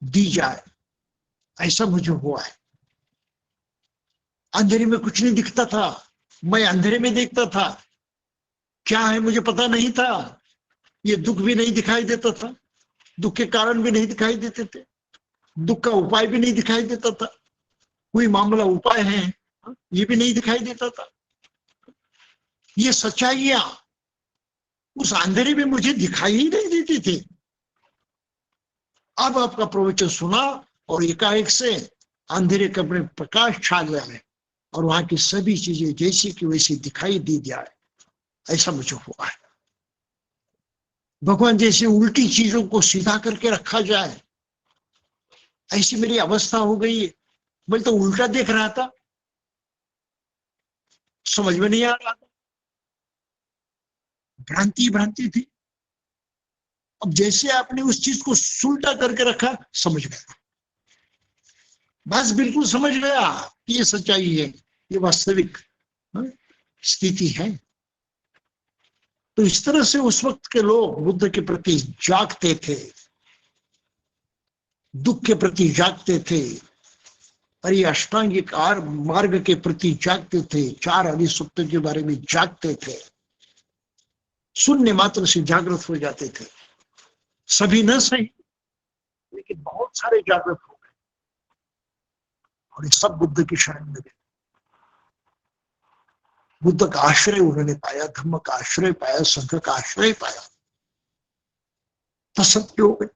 S2: दी जाए, ऐसा मुझे हुआ है। अंधेरे में कुछ नहीं दिखता था, मैं अंधेरे में देखता था, क्या है मुझे पता नहीं था, ये दुख भी नहीं दिखाई देता था, दुख के कारण भी नहीं दिखाई देते थे, दुख का उपाय भी नहीं दिखाई देता था, कोई मामला उपाय है ये भी नहीं दिखाई देता था। ये सच्चाइयां उस अंधेरे में मुझे दिखाई ही नहीं देती थी। अब आपका प्रवचन सुना और एकाएक से अंधेरे कमरे में प्रकाश छा गया है, और वहां की सभी चीजें जैसी की वैसी दिखाई दी जाए, ऐसा मुझे हुआ है। भगवान जैसे उल्टी चीजों को सीधा करके रखा जाए, ऐसी मेरी अवस्था हो गई है। मैं तो उल्टा देख रहा था, समझ में नहीं आ रहा था, भ्रांति भ्रांति थी। अब जैसे आपने उस चीज को सुलटा करके रखा, समझ गया, बस बिल्कुल समझ गया कि ये सच्चाई है, ये वास्तविक स्थिति है। तो इस तरह से उस वक्त के लोग बुद्ध के प्रति जागते थे, दुख के प्रति जागते थे, और ये अष्टांगिक मार्ग के प्रति जागते थे, चार आदि सत्य के बारे में जागते थे, शून्य मात्र से जागृत हो जाते थे। सभी न सही, लेकिन बहुत सारे जागृत हो गए, और ये सब बुद्ध की शरण में गए। बुद्ध का आश्रय उन्होंने पाया, धर्म का आश्रय पाया, संघ का आश्रय पाया, तो सत्य हो गए।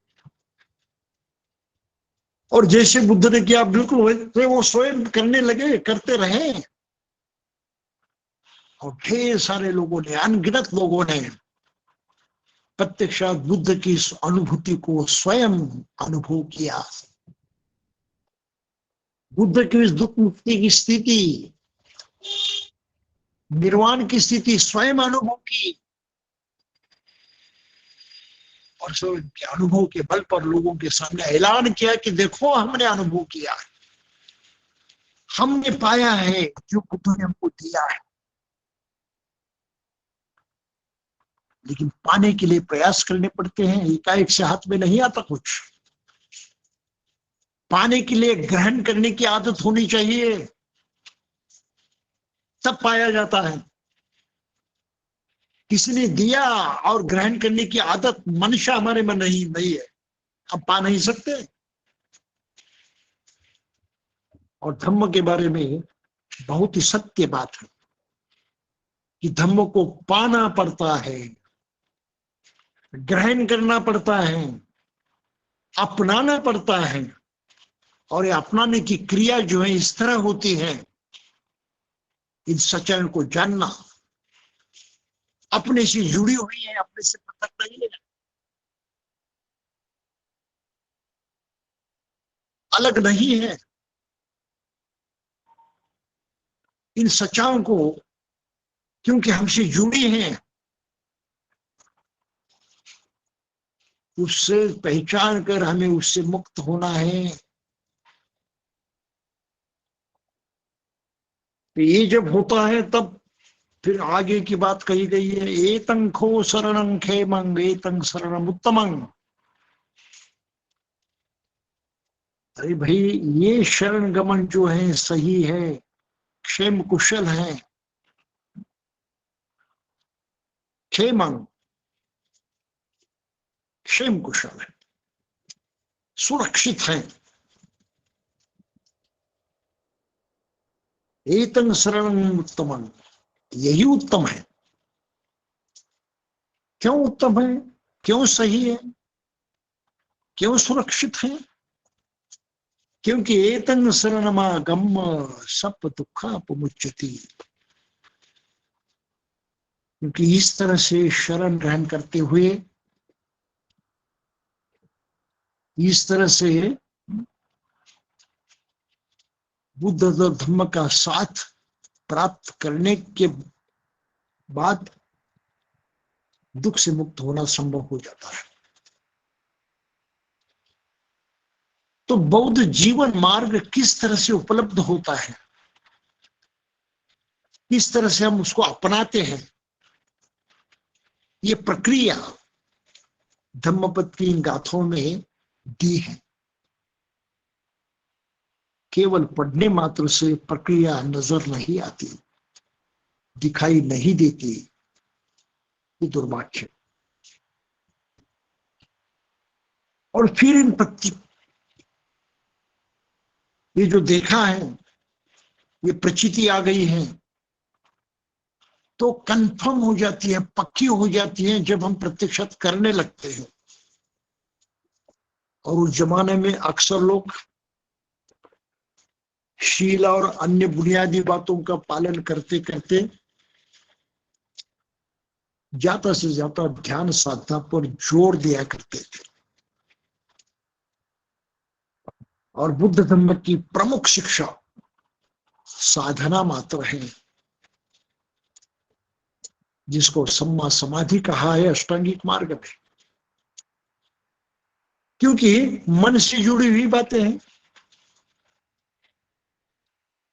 S2: और जैसे बुद्ध ने किया बिल्कुल वैसे वो स्वयं करने लगे, करते रहे। और ढेर सारे लोगों ने, अनगिनत लोगों ने प्रत्यक्षात बुद्ध की इस अनुभूति को स्वयं अनुभव किया। बुद्ध की इस दुख मुक्ति की स्थिति, निर्वाण की स्थिति स्वयं अनुभव की, और स्वयं के अनुभव के बल पर लोगों के सामने ऐलान किया कि देखो हमने अनुभव किया है, हमने पाया है जो बुद्ध ने हमको दिया है। लेकिन पाने के लिए प्रयास करने पड़ते हैं, एकाएक से हाथ में नहीं आता कुछ। पाने के लिए ग्रहण करने की आदत होनी चाहिए, तब पाया जाता है। किसी ने दिया और ग्रहण करने की आदत मनुष्य हमारे में नहीं है, हम पा नहीं सकते। और धम्म के बारे में बहुत ही सत्य बात है कि धम्म को पाना पड़ता है, ग्रहण करना पड़ता है, अपनाना पड़ता है। और ये अपनाने की क्रिया जो है इस तरह होती है, इन सच्चाइयों को जानना अपने से जुड़ी हुई है, अपने से पृथक नहीं है, अलग नहीं है। इन सच्चाइयों को क्योंकि हमसे जुड़ी हैं, उससे पहचान कर हमें उससे मुक्त होना है। तो ये जब होता है तब फिर आगे की बात कही गई है, एतं खो शरणं खेमं एतं शरणम उत्तमं। अरे भाई, ये शरण गमन जो है सही है, क्षेम कुशल है, क्षेमं क्षेम कुशल है, सुरक्षित है। एतं शरणम उत्तमं, यही उत्तम है। क्यों उत्तम है, क्यों सही है, क्यों सुरक्षित है? क्योंकि एतं शरणमागम सब दुखापमुच्यति। क्योंकि इस तरह से शरण ग्रहण करते हुए, इस तरह से बुद्ध धर्म का साथ प्राप्त करने के बाद दुख से मुक्त होना संभव हो जाता है। तो बौद्ध जीवन मार्ग किस तरह से उपलब्ध होता है, किस तरह से हम उसको अपनाते हैं, ये प्रक्रिया धम्मपद की इन गाथाओं में दी है। केवल पढ़ने मात्र से प्रक्रिया नजर नहीं आती, दिखाई नहीं देती, ये दुर्भाग्य। और फिर इन ये जो देखा है, ये प्रचिति आ गई है, तो कंफर्म हो जाती है, पक्की हो जाती है जब हम प्रत्यक्षात करने लगते हैं। और उस जमाने में अक्सर लोग शील और अन्य बुनियादी बातों का पालन करते करते ज्यादा से ज्यादा ध्यान साधना पर जोर दिया करते थे। और बुद्ध धर्म की प्रमुख शिक्षा साधना मात्र है, जिसको सम्मा समाधि कहा है अष्टांगिक मार्ग में। क्योंकि मन से जुड़ी हुई बातें हैं,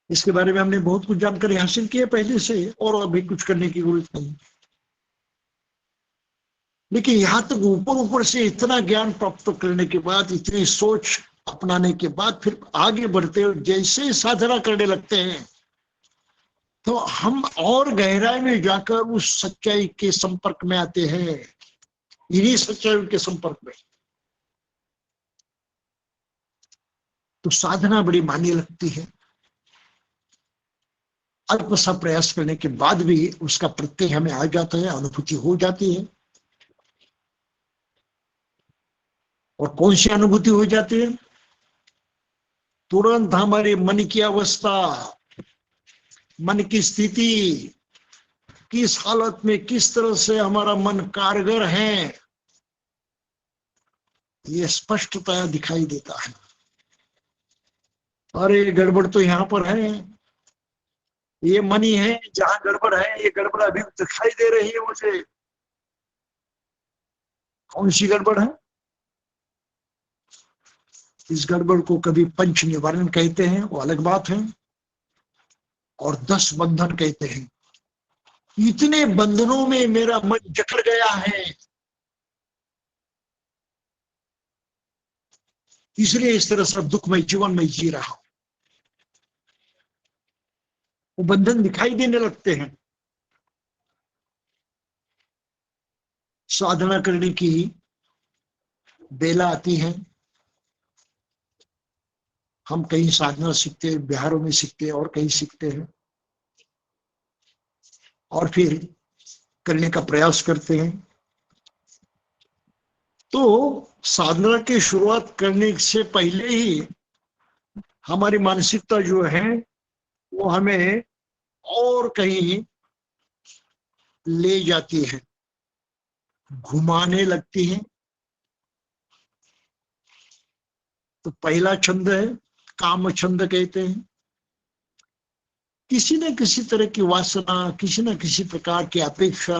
S2: इसके बारे में हमने बहुत कुछ जानकारी हासिल की है पहले से, और अभी कुछ करने की जरूरत नहीं। लेकिन यहां तक ऊपर ऊपर से इतना ज्ञान प्राप्त करने के बाद, इतनी सोच अपनाने के बाद, फिर आगे बढ़ते हुए जैसे साधना करने लगते हैं तो हम और गहराई में जाकर उस सच्चाई के संपर्क में आते हैं, इन्हीं सच्चाई के संपर्क में। तो साधना बड़ी मायने लगती है। अल्प सा प्रयास करने के बाद भी उसका प्रत्यय हमें आ जाता है, अनुभूति हो जाती है। और कौन सी अनुभूति हो जाती है? तुरंत हमारे मन की अवस्था, मन की स्थिति, किस हालत में किस तरह से हमारा मन कारगर है, ये स्पष्टतया दिखाई देता है। अरे गड़बड़ तो यहां पर है, ये मन ही है जहां गड़बड़ है, ये गड़बड़ अभी दिखाई दे रही है मुझे। कौन सी गड़बड़ है? इस गड़बड़ को कभी पंच निवारण कहते हैं, वो अलग बात है, और 10 बंधन कहते हैं। इतने बंधनों में मेरा मन जकड़ गया है, इसलिए इस तरह से दुखमय जीवन में जी रहा हूं। वो बंधन दिखाई देने लगते हैं। साधना करने की बेला आती है, हम कहीं साधना सीखते हैं, बिहारों में सीखते हैं और कहीं सीखते हैं, और फिर करने का प्रयास करते हैं। तो साधना की शुरुआत करने से पहले ही हमारी मानसिकता जो है वो हमें और कहीं ले जाती है, घुमाने लगती है। तो पहला छंद है, काम छंद कहते हैं। किसी न किसी तरह की वासना, किसी न किसी प्रकार की अपेक्षा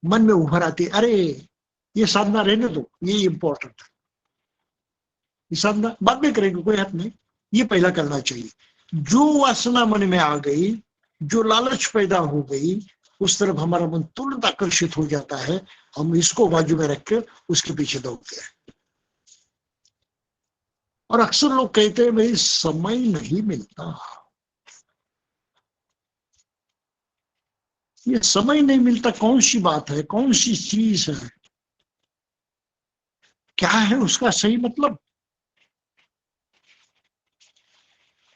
S2: मन में उभर आती है। अरे ये साधना रहने दो, ये इंपॉर्टेंट है, ये साधना बाद में करेंगे, कोई हद नहीं, ये पहला करना चाहिए। जो वासना मन में आ गई, जो लालच पैदा हो गई, उस तरफ हमारा मन तुरंत आकर्षित हो जाता है। हम इसको बाजू में रखकर उसके पीछे दौड़ते हैं। और अक्सर लोग कहते हैं भाई समय नहीं मिलता, ये समय नहीं मिलता कौन सी बात है, कौन सी चीज है, क्या है उसका सही मतलब?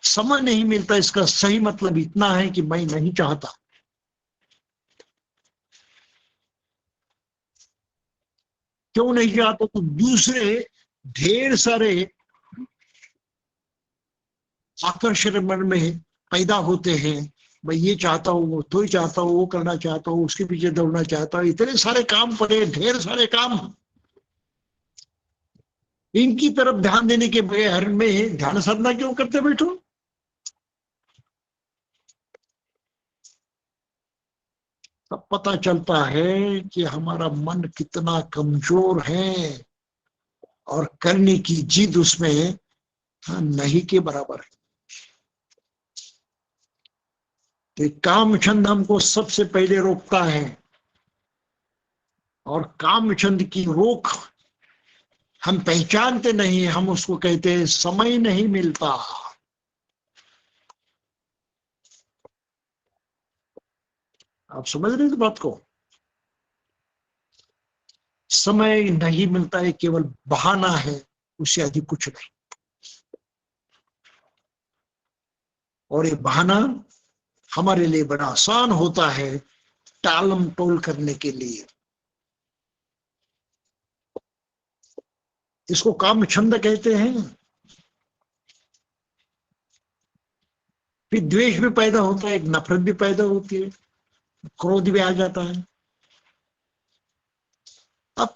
S2: समय नहीं मिलता, इसका सही मतलब इतना है कि मैं नहीं चाहता। क्यों नहीं चाहता? तो दूसरे ढेर सारे आकर्षण मन में पैदा होते हैं। मैं ये चाहता हूँ, वो तो ही चाहता हूँ, वो करना चाहता हूँ, उसके पीछे दौड़ना चाहता हूँ, इतने सारे काम पड़े, ढेर सारे काम। इनकी तरफ ध्यान देने के बगैर में ध्यान साधना क्यों करते बैठो? तब पता चलता है कि हमारा मन कितना कमजोर है और करने की जिद उसमें नहीं के बराबर है। तो काम छंद हमको सबसे पहले रोकता है, और काम छंद की रोक हम पहचानते नहीं, हम उसको कहते हैं समय नहीं मिलता। आप समझ रहे हैं इस बात को? समय नहीं मिलता है केवल बहाना है, उससे अधिक कुछ नहीं। और ये बहाना हमारे लिए बड़ा आसान होता है टालम टोल करने के लिए। इसको काम छंद कहते हैं। फिर द्वेष भी पैदा होता है, एक नफरत भी पैदा होती है, क्रोध भी आ जाता है। अब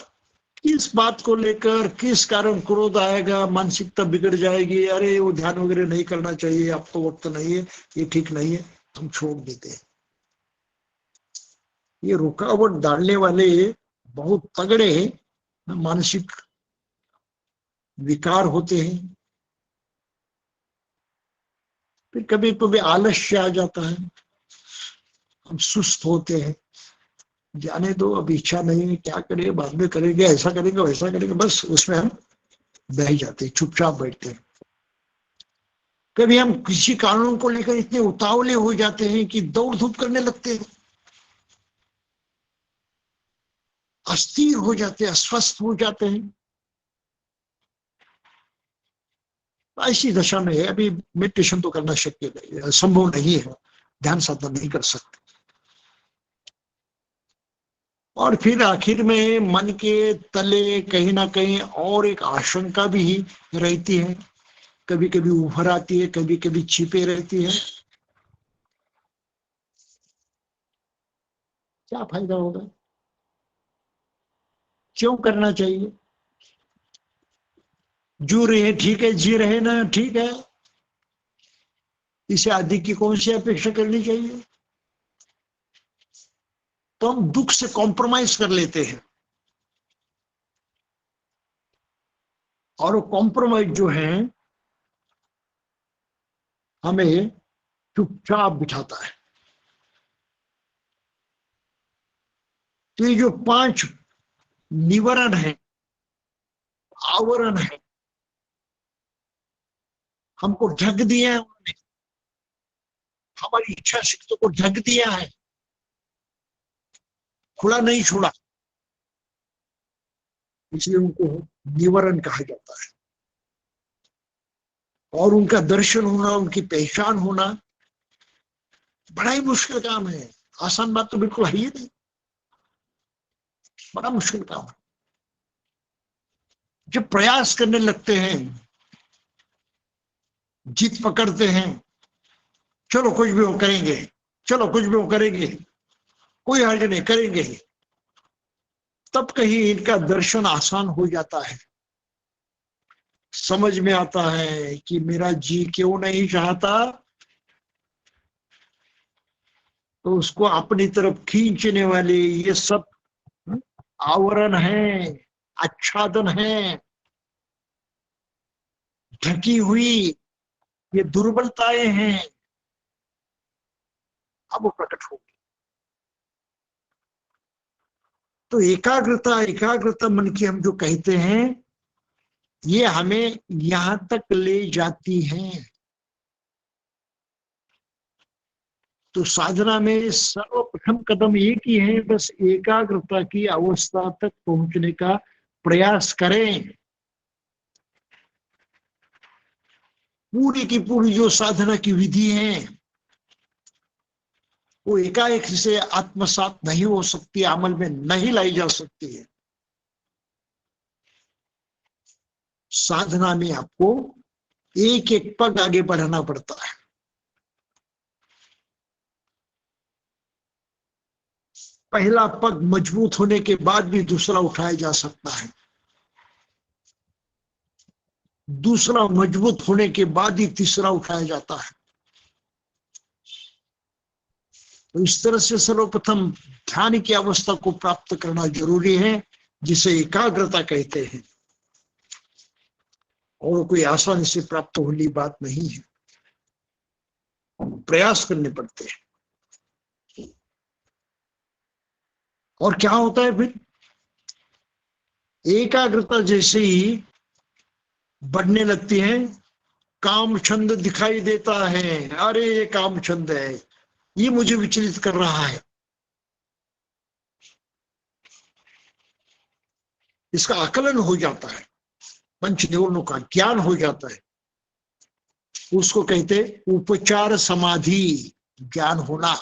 S2: किस बात को लेकर, किस कारण क्रोध आएगा, मानसिकता बिगड़ जाएगी, अरे वो ध्यान वगैरह नहीं करना चाहिए, अब तो वक्त नहीं है, ये ठीक नहीं है, हम छोड़ देते हैं। ये रुकावट डालने वाले बहुत तगड़े मानसिक विकार होते हैं। फिर कभी कभी आलस्य आ जाता है, हम सुस्त होते हैं, जाने दो, अब इच्छा नहीं है, क्या करेंगे, बाद में करेंगे, ऐसा करेंगे वैसा करेंगे, बस उसमें हम बह जाते हैं, चुपचाप बैठते हैं। कभी हम किसी कानून को लेकर इतने उतावले हो जाते हैं कि दौड़ धूप करने लगते हैं, अस्थिर हो जाते हैं, अस्वस्थ हो जाते हैं। ऐसी दशा में है, अभी मेडिटेशन तो करना शक्य नहीं है, संभव नहीं है, ध्यान साधना नहीं कर सकते। और फिर आखिर में मन के तले कहीं ना कहीं और एक आशंका भी रहती है, कभी कभी उभर आती है, कभी कभी छिपे रहती है। क्या फायदा होगा, क्यों करना चाहिए, जो रहे ठीक है, जी रहे ना ठीक है, इसे अधिक की कौन सी अपेक्षा करनी चाहिए। तो हम दुख से कॉम्प्रोमाइज कर लेते हैं, और वो कॉम्प्रोमाइज जो है हमें चुपचाप बिठाता है। तो ये जो 5 निवारण है, आवरण है, हमको ढक दिया है उन्होंने, हमारी इच्छा शक्ति को ढक दिया है, खुला नहीं छोड़ा, इसलिए उनको निवारण कहा जाता है। और उनका दर्शन होना, उनकी पहचान होना बड़ा ही मुश्किल काम है, आसान बात तो बिल्कुल है ही नहीं, बड़ा मुश्किल काम है। जब प्रयास करने लगते हैं, जिद पकड़ते हैं, चलो कुछ भी वो करेंगे, चलो कुछ भी वो करेंगे, कोई हर्ज नहीं, करेंगे ही, तब कहीं इनका दर्शन आसान हो जाता है, समझ में आता है कि मेरा जी क्यों नहीं चाहता, तो उसको अपनी तरफ खींचने वाले ये सब आवरण है, आच्छादन है, ढकी हुई ये दुर्बलताएं हैं, अब वो प्रकट होगी। तो एकाग्रता, एकाग्रता मन की हम जो कहते हैं, ये हमें यहां तक ले जाती है। तो साधना में सर्वप्रथम कदम एक ही है, बस एकाग्रता की अवस्था तक पहुंचने का प्रयास करें। पूरी की पूरी जो साधना की विधि है वो एकाएक से आत्मसात नहीं हो सकती, अमल में नहीं लाई जा सकती है। साधना में आपको एक एक पग आगे बढ़ाना पड़ता है। पहला पग मजबूत होने के बाद भी दूसरा उठाया जा सकता है, दूसरा मजबूत होने के बाद ही तीसरा उठाया जाता है। तो इस तरह से सर्वप्रथम ध्यान की अवस्था को प्राप्त करना जरूरी है, जिसे एकाग्रता कहते हैं, और कोई आसानी से प्राप्त होने बात नहीं है, प्रयास करने पड़ते हैं। और क्या होता है फिर, एकाग्रता जैसे ही बढ़ने लगती है, काम छंद दिखाई देता है, अरे ये काम छंद है, ये मुझे विचलित कर रहा है, इसका आकलन हो जाता है, पंच निवरणों का ज्ञान हो जाता है, उसको कहते उपचार समाधि ज्ञान होना।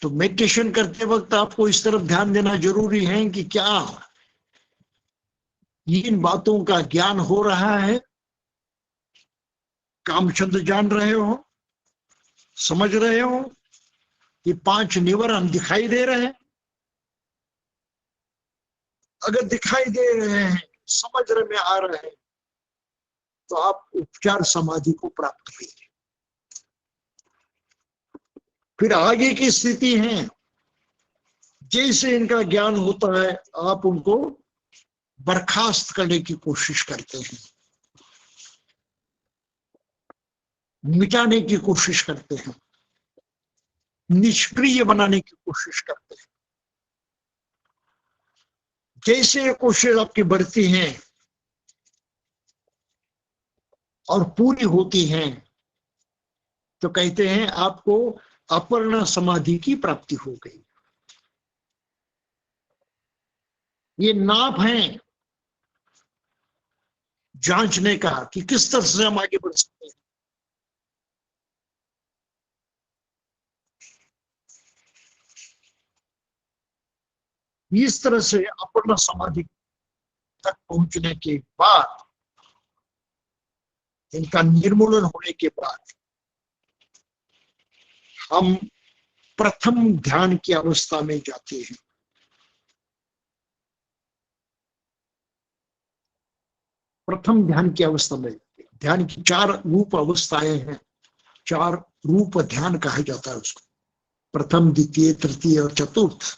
S2: तो मेडिटेशन करते वक्त आपको इस तरफ ध्यान देना जरूरी है कि क्या इन बातों का ज्ञान हो रहा है, कामचंद जान रहे हो, समझ रहे हो, ये 5 निवरण दिखाई दे रहे हैं? अगर दिखाई दे रहे हैं, समझ रहे में आ रहे हैं, तो आप उपचार समाधि को प्राप्त करेंगे। फिर आगे की स्थिति है, जैसे इनका ज्ञान होता है आप उनको बर्खास्त करने की कोशिश करते हैं, मिटाने की कोशिश करते हैं, निष्क्रिय बनाने की कोशिश करते हैं। जैसे ये कोशिश आपकी बढ़ती है और पूरी होती है, तो कहते हैं आपको अपर्णा समाधि की प्राप्ति हो गई। ये नाप है जांचने का कि किस तरह से हम आगे बढ़ सकते हैं। इस तरह से अपर्णा समाधि तक पहुंचने के बाद, इनका निर्मूलन होने के बाद, हम प्रथम ध्यान की अवस्था में जाते हैं। प्रथम ध्यान की अवस्था में, ध्यान की 4 रूप अवस्थाएं हैं, 4 रूप ध्यान कहा जाता है उसको, प्रथम, द्वितीय, तृतीय और चतुर्थ।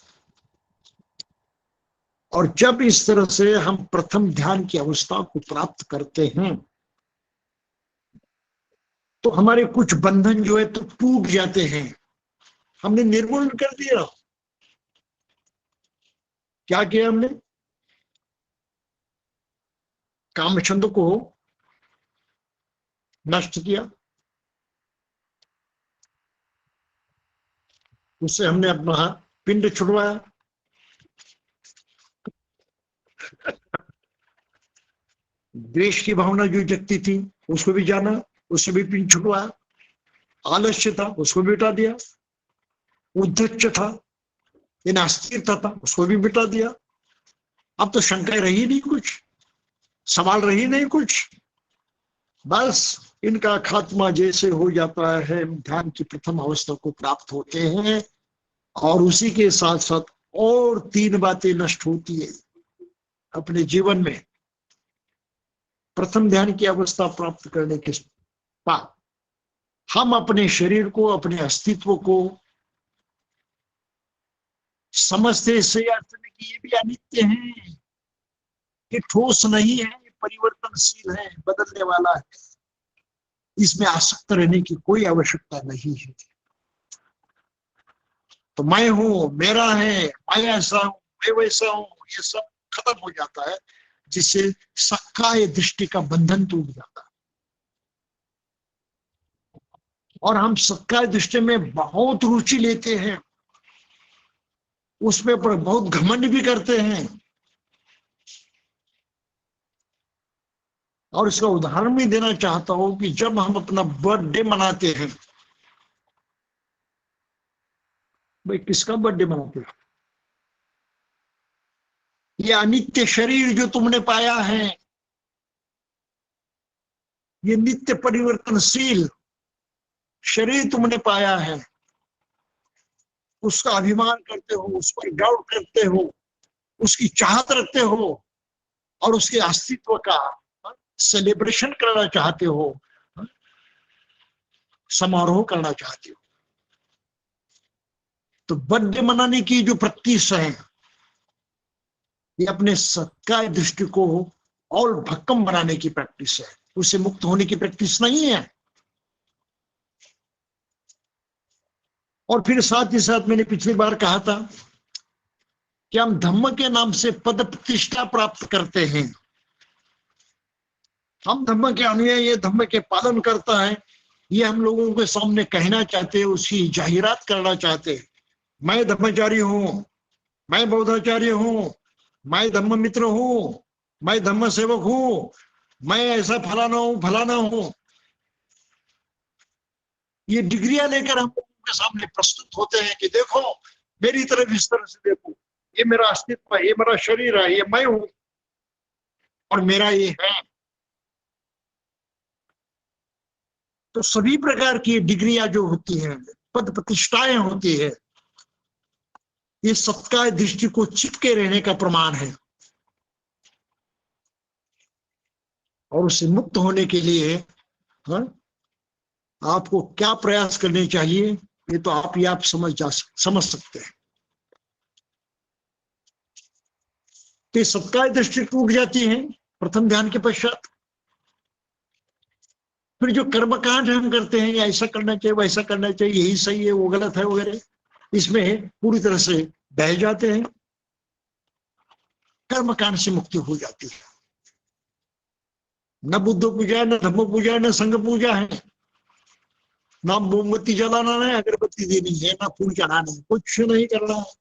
S2: और जब इस तरह से हम प्रथम ध्यान की अवस्था को प्राप्त करते हैं, तो हमारे कुछ बंधन जो है तो टूट जाते हैं, हमने निर्मूलन कर दिया। क्या किया हमने? कामछंद को नष्ट किया, उससे हमने अपना पिंड छुड़वाया। द्वेष की भावना जो जगती थी उसको भी जाना, उससे भी पिंड छुड़वाया। आलस्य था उसको भी मिटा दिया, उद्धच था, ये नास्तिकता था, उसको भी मिटा दिया। अब तो शंका रही नहीं, कुछ सवाल रही नहीं कुछ, बस इनका खात्मा जैसे हो जाता है, ध्यान की प्रथम अवस्था को प्राप्त होते हैं, और उसी के साथ साथ और 3 बातें नष्ट होती है अपने जीवन में। प्रथम ध्यान की अवस्था प्राप्त करने के बाद हम अपने शरीर को, अपने अस्तित्व को समझते से अर्थ में कि ये भी अनित्य है, ये ठोस नहीं है, ये परिवर्तनशील है, बदलने वाला है, इसमें आसक्त रहने की कोई आवश्यकता नहीं है। तो मैं हूं, मेरा है, मैं ऐसा हूं, मैं वैसा हूं, ये सब खत्म हो जाता है, जिससे सक्काय दृष्टि का बंधन टूट जाता है। और हम सक्काय दृष्टि में बहुत रुचि लेते हैं, उसमें पर बहुत घमंड भी करते हैं। और इसका उदाहरण भी देना चाहता हूं कि जब हम अपना बर्थडे मनाते हैं, भाई किसका बर्थडे मनाते हैं? ये अनित्य शरीर जो तुमने पाया है, ये नित्य परिवर्तनशील शरीर तुमने पाया है, उसका अभिमान करते हो, उस पर डाउट करते हो, उसकी चाहत रखते हो, और उसके अस्तित्व का सेलिब्रेशन करना चाहते हो, समारोह करना चाहते हो। तो बर्थडे मनाने की जो प्रैक्टिस है, ये अपने सक्काय दृष्टि को और भक्कम बनाने की प्रैक्टिस है, उससे मुक्त होने की प्रैक्टिस नहीं है। और फिर साथ ही साथ मैंने पिछली बार कहा था कि हम धम्म के नाम से पद प्रतिष्ठा प्राप्त करते हैं। हम धम्म के अनुयायी, ये धम्म के पालन करता है, ये हम लोगों के सामने कहना चाहते हैं, उसकी जाहिरात करना चाहते हैं। मैं धम्मचारी हूं, मैं बौद्धाचार्य हूं, मैं धम्म मित्र हूं, मैं धम्म सेवक हूं, मैं ऐसा फलाना हूं। ये डिग्रियां लेकर हम लोगों के सामने प्रस्तुत होते हैं कि देखो मेरी तरफ इस तरह से देखो, ये मेरा अस्तित्व है, ये मेरा शरीर है, ये मैं हूं और मेरा ये है। तो सभी प्रकार की डिग्रियां जो होती हैं, पद प्रतिष्ठाएं होती है, ये सत्कार दृष्टि को चिपके रहने का प्रमाण है। और उससे मुक्त होने के लिए आपको क्या प्रयास करने चाहिए, ये तो आप ही आप समझ सकते हैं। तो सत्कार दृष्टि टूट जाती है प्रथम ध्यान के पश्चात। फिर जो कर्मकांड हम करते हैं, ऐसा करना चाहिए, वैसा करना चाहिए, यही सही है, वो गलत है वगैरह, इसमें पूरी तरह से बह जाते हैं। कर्मकांड से मुक्ति हो जाती है। न बुद्ध पूजा, न धम्म पूजा, न संघ पूजा है, ना मोमबत्ती जलाना है, अगरबत्ती देनी है, ना फूल चढ़ाना है, कुछ नहीं करना है।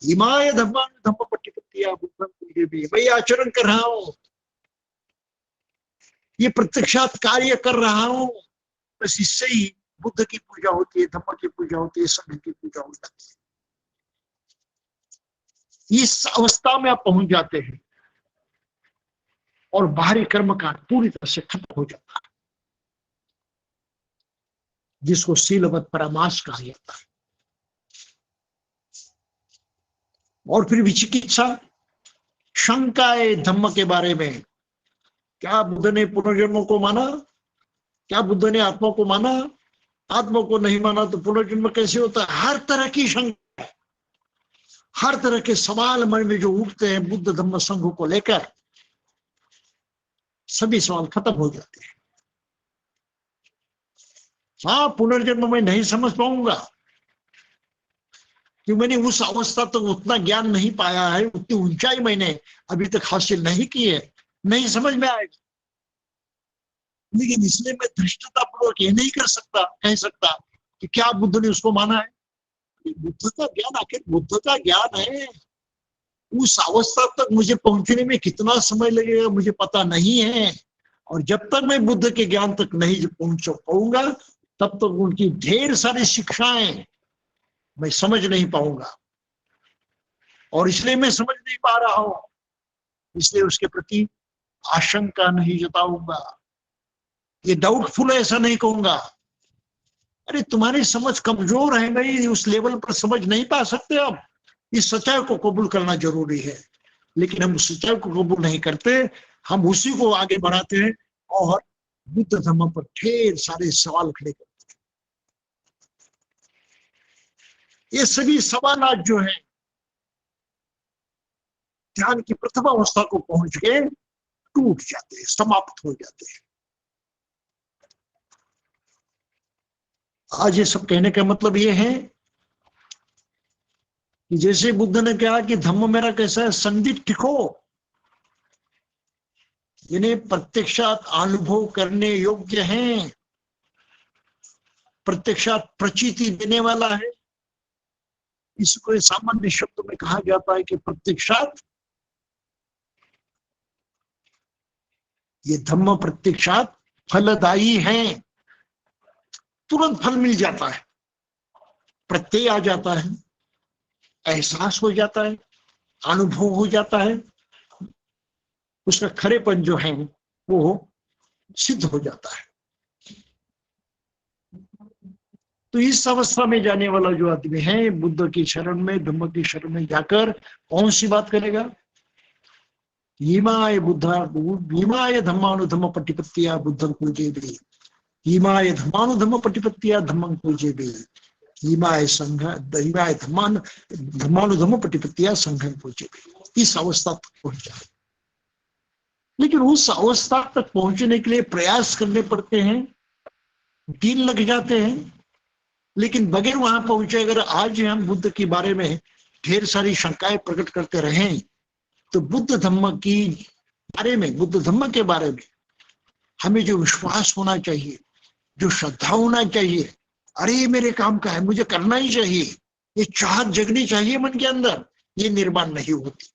S2: हिमाय धम्मा धम्म पट्टिपत्तिया बुद्धम पूजे भी, भाई आचरण कर रहा हूं, ये प्रत्यक्षात कार्य कर रहा हूं, बस इससे ही बुद्ध की पूजा होती है, धम्म की पूजा होती है, संघ की पूजा हो जाती है। इस अवस्था में आप पहुंच जाते हैं और बाहरी कर्मकांड पूरी तरह से खत्म हो जाता है, जिसको शीलवत परामास कहा जाता है। और फिर विचिकित्सा, शंका है धम्म के बारे में। क्या बुद्ध ने पुनर्जन्म को माना? क्या बुद्ध ने आत्मा को माना? आत्मा को नहीं माना तो पुनर्जन्म कैसे होता है? हर तरह की शंका, हर तरह के सवाल मन में जो उठते हैं बुद्ध धम्म संघ को लेकर, सभी सवाल खत्म हो जाते हैं। हाँ, पुनर्जन्म में नहीं समझ पाऊंगा कि मैंने उस अवस्था तक उतना ज्ञान नहीं पाया है, उतनी ऊंचाई मैंने अभी तक हासिल नहीं की है, नहीं समझ में आएगा। लेकिन इसलिए मैं धृष्टता पूर्वक ये नहीं कह सकता कि क्या बुद्ध ने उसको माना है। बुद्ध का ज्ञान आखिर बुद्ध का ज्ञान है, उस अवस्था तक मुझे पहुंचने में कितना समय लगेगा मुझे पता नहीं है। और जब तक मैं बुद्ध के ज्ञान तक नहीं पहुंच पाऊंगा, तब तक उनकी ढेर सारी शिक्षाएं मैं समझ नहीं पाऊंगा। और इसलिए मैं समझ नहीं पा रहा हूं, इसलिए उसके प्रति आशंका नहीं जताऊंगा, ये डाउटफुल ऐसा नहीं कहूंगा। अरे तुम्हारी समझ कमजोर है भाई, उस लेवल पर समझ नहीं पा सकते आप। इस सच्चाई को कबूल करना जरूरी है, लेकिन हम उस सच्चाई को कबूल नहीं करते, हम उसी को आगे बढ़ाते हैं और बुद्ध धर्म पर ढेर सारे सवाल खड़े करते हैं। ये सभी सवाल आज जो है ध्यान की प्रथम अवस्था को पहुंच के टूट जाते हैं, समाप्त हो जाते हैं। आज ये सब कहने का मतलब ये है कि जैसे बुद्ध ने कहा कि धम्म मेरा कैसा है, संदिग्ध टिको, जिन्हें प्रत्यक्षात अनुभव करने योग्य हैं, प्रत्यक्षात प्रचीति देने वाला है। इसको सामान्य शब्द में कहा जाता है कि प्रत्यक्षात, ये धम्म प्रत्यक्षात फलदायी है, तुरंत फल मिल जाता है, प्रत्यय आ जाता है, एहसास हो जाता है, अनुभव हो जाता है, उसका खरेपन जो है वो सिद्ध हो जाता है। तो इस अवस्था में जाने वाला जो आदमी है, बुद्ध की शरण में, धम्म की शरण में जाकर कौन सी बात करेगा? हीमाय धम्मानुधम्म पटिपत्तिया बुद्धं पूजेबि, हीमाय धम्मानुधम्म पटिपत्तिया धम्मं पूजेबि, हीमाय धम्मानुधम्म पटिपत्तिया संघं पूजेबि। इस अवस्था तक पहुंच जाए। लेकिन उस अवस्था तक पहुंचने के लिए प्रयास करने पड़ते हैं, दिन लग जाते हैं। लेकिन बगैर वहां पहुंचे अगर आज हम बुद्ध के बारे में ढेर सारी शंकाएं प्रकट करते रहें, तो बुद्ध धम्म की बारे में, बुद्ध धम्म के बारे में हमें जो विश्वास होना चाहिए, जो श्रद्धा होना चाहिए, अरे ये मेरे काम का है, मुझे करना ही चाहिए, ये चाहत जगनी चाहिए मन के अंदर, ये निर्माण नहीं होती।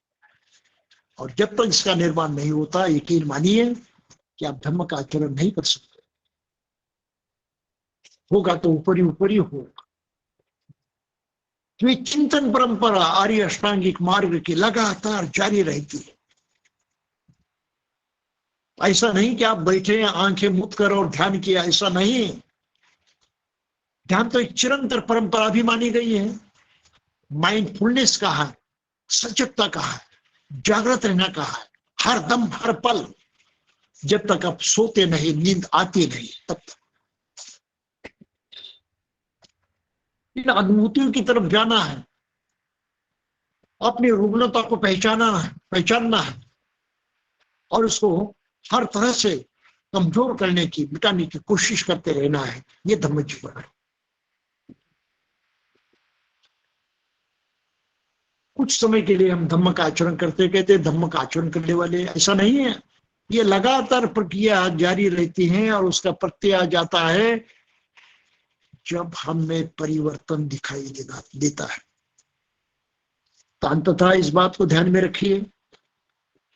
S2: और जब तक इसका निर्माण नहीं होता, यकीन मानिए कि आप धम्म का आचरण नहीं कर सकते। होगा तो ऊपर ही होगा। तो चिंतन परंपरा आर्य अष्टांगिक मार्ग की लगातार जारी रहती है। ऐसा नहीं कि आप बैठे आंखें मुद कर और ध्यान किया, ऐसा नहीं। ध्यान तो एक चिरंतर परंपरा भी मानी गई है। माइंडफुलनेस कहा है, सजगता कहा है, जागृत रहना कहा है, हर दम हर पल, जब तक आप सोते नहीं, नींद आती नहीं, तब तक इन अनुभूतियों की तरफ जाना है, अपनी रुग्णता को पहचानना है और उसको हर तरह से कमजोर करने की, मिटाने की कोशिश करते रहना है। ये धम्म जीवन है। कुछ समय के लिए हम धम्म का आचरण करते कहते धम्म का आचरण करने वाले, ऐसा नहीं है। ये लगातार प्रक्रिया जारी रहती है और उसका प्रत्यय आ जाता है जब हम में परिवर्तन दिखाई देता है। तो अंततः इस बात को ध्यान में रखिए,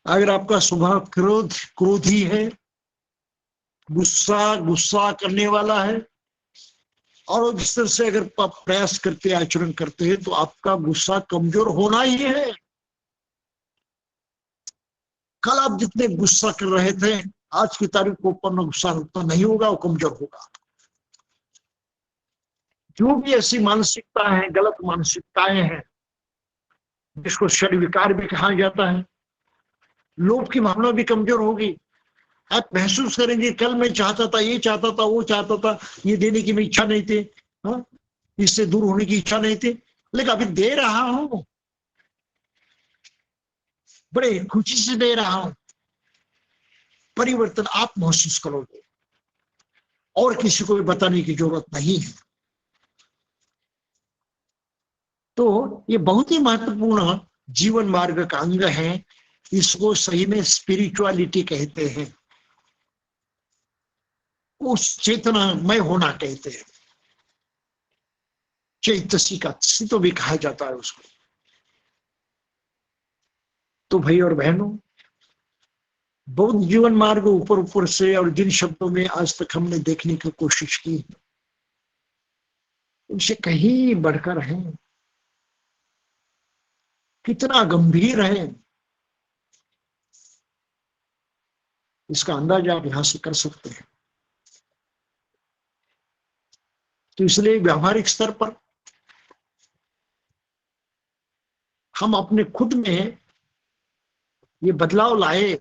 S2: अगर आपका स्वभाव क्रोधी है, गुस्सा करने वाला है, और इस तरह से अगर आप प्रयास करते आचरण करते हैं तो आपका गुस्सा कमजोर होना ही है। कल आप जितने गुस्सा कर रहे थे, आज की तारीख को ऊपर गुस्सा उतना नहीं होगा, वो कमजोर होगा। जो भी ऐसी मानसिकता है, गलत मानसिकताएं हैं, जिसको शरीर विकार भी कहा जाता है, लोभ की भावना भी कमजोर होगी। आप महसूस करेंगे कल मैं चाहता था, ये चाहता था, वो चाहता था, ये देने की मैं इच्छा नहीं थी, हाँ, इससे दूर होने की इच्छा नहीं थी, लेकिन अभी दे रहा हूं, बड़े खुशी से दे रहा हूं। परिवर्तन आप महसूस करोगे और किसी को भी बताने की जरूरत नहीं है। तो ये बहुत ही महत्वपूर्ण जीवन मार्ग का अंग है। इसको सही में स्पिरिचुअलिटी कहते हैं, उस चेतनामय होना कहते हैं, चैतसिक तो भी कहा जाता है उसको। तो भाई और बहनों, बौद्ध जीवन मार्ग ऊपर ऊपर से और जिन शब्दों में आज तक हमने देखने की कोशिश की, उनसे कहीं बढ़कर है। कितना गंभीर है, इसका अंदाजा आप यहां से कर सकते हैं। तो इसलिए व्यावहारिक स्तर पर हम अपने खुद में ये बदलाव लाए,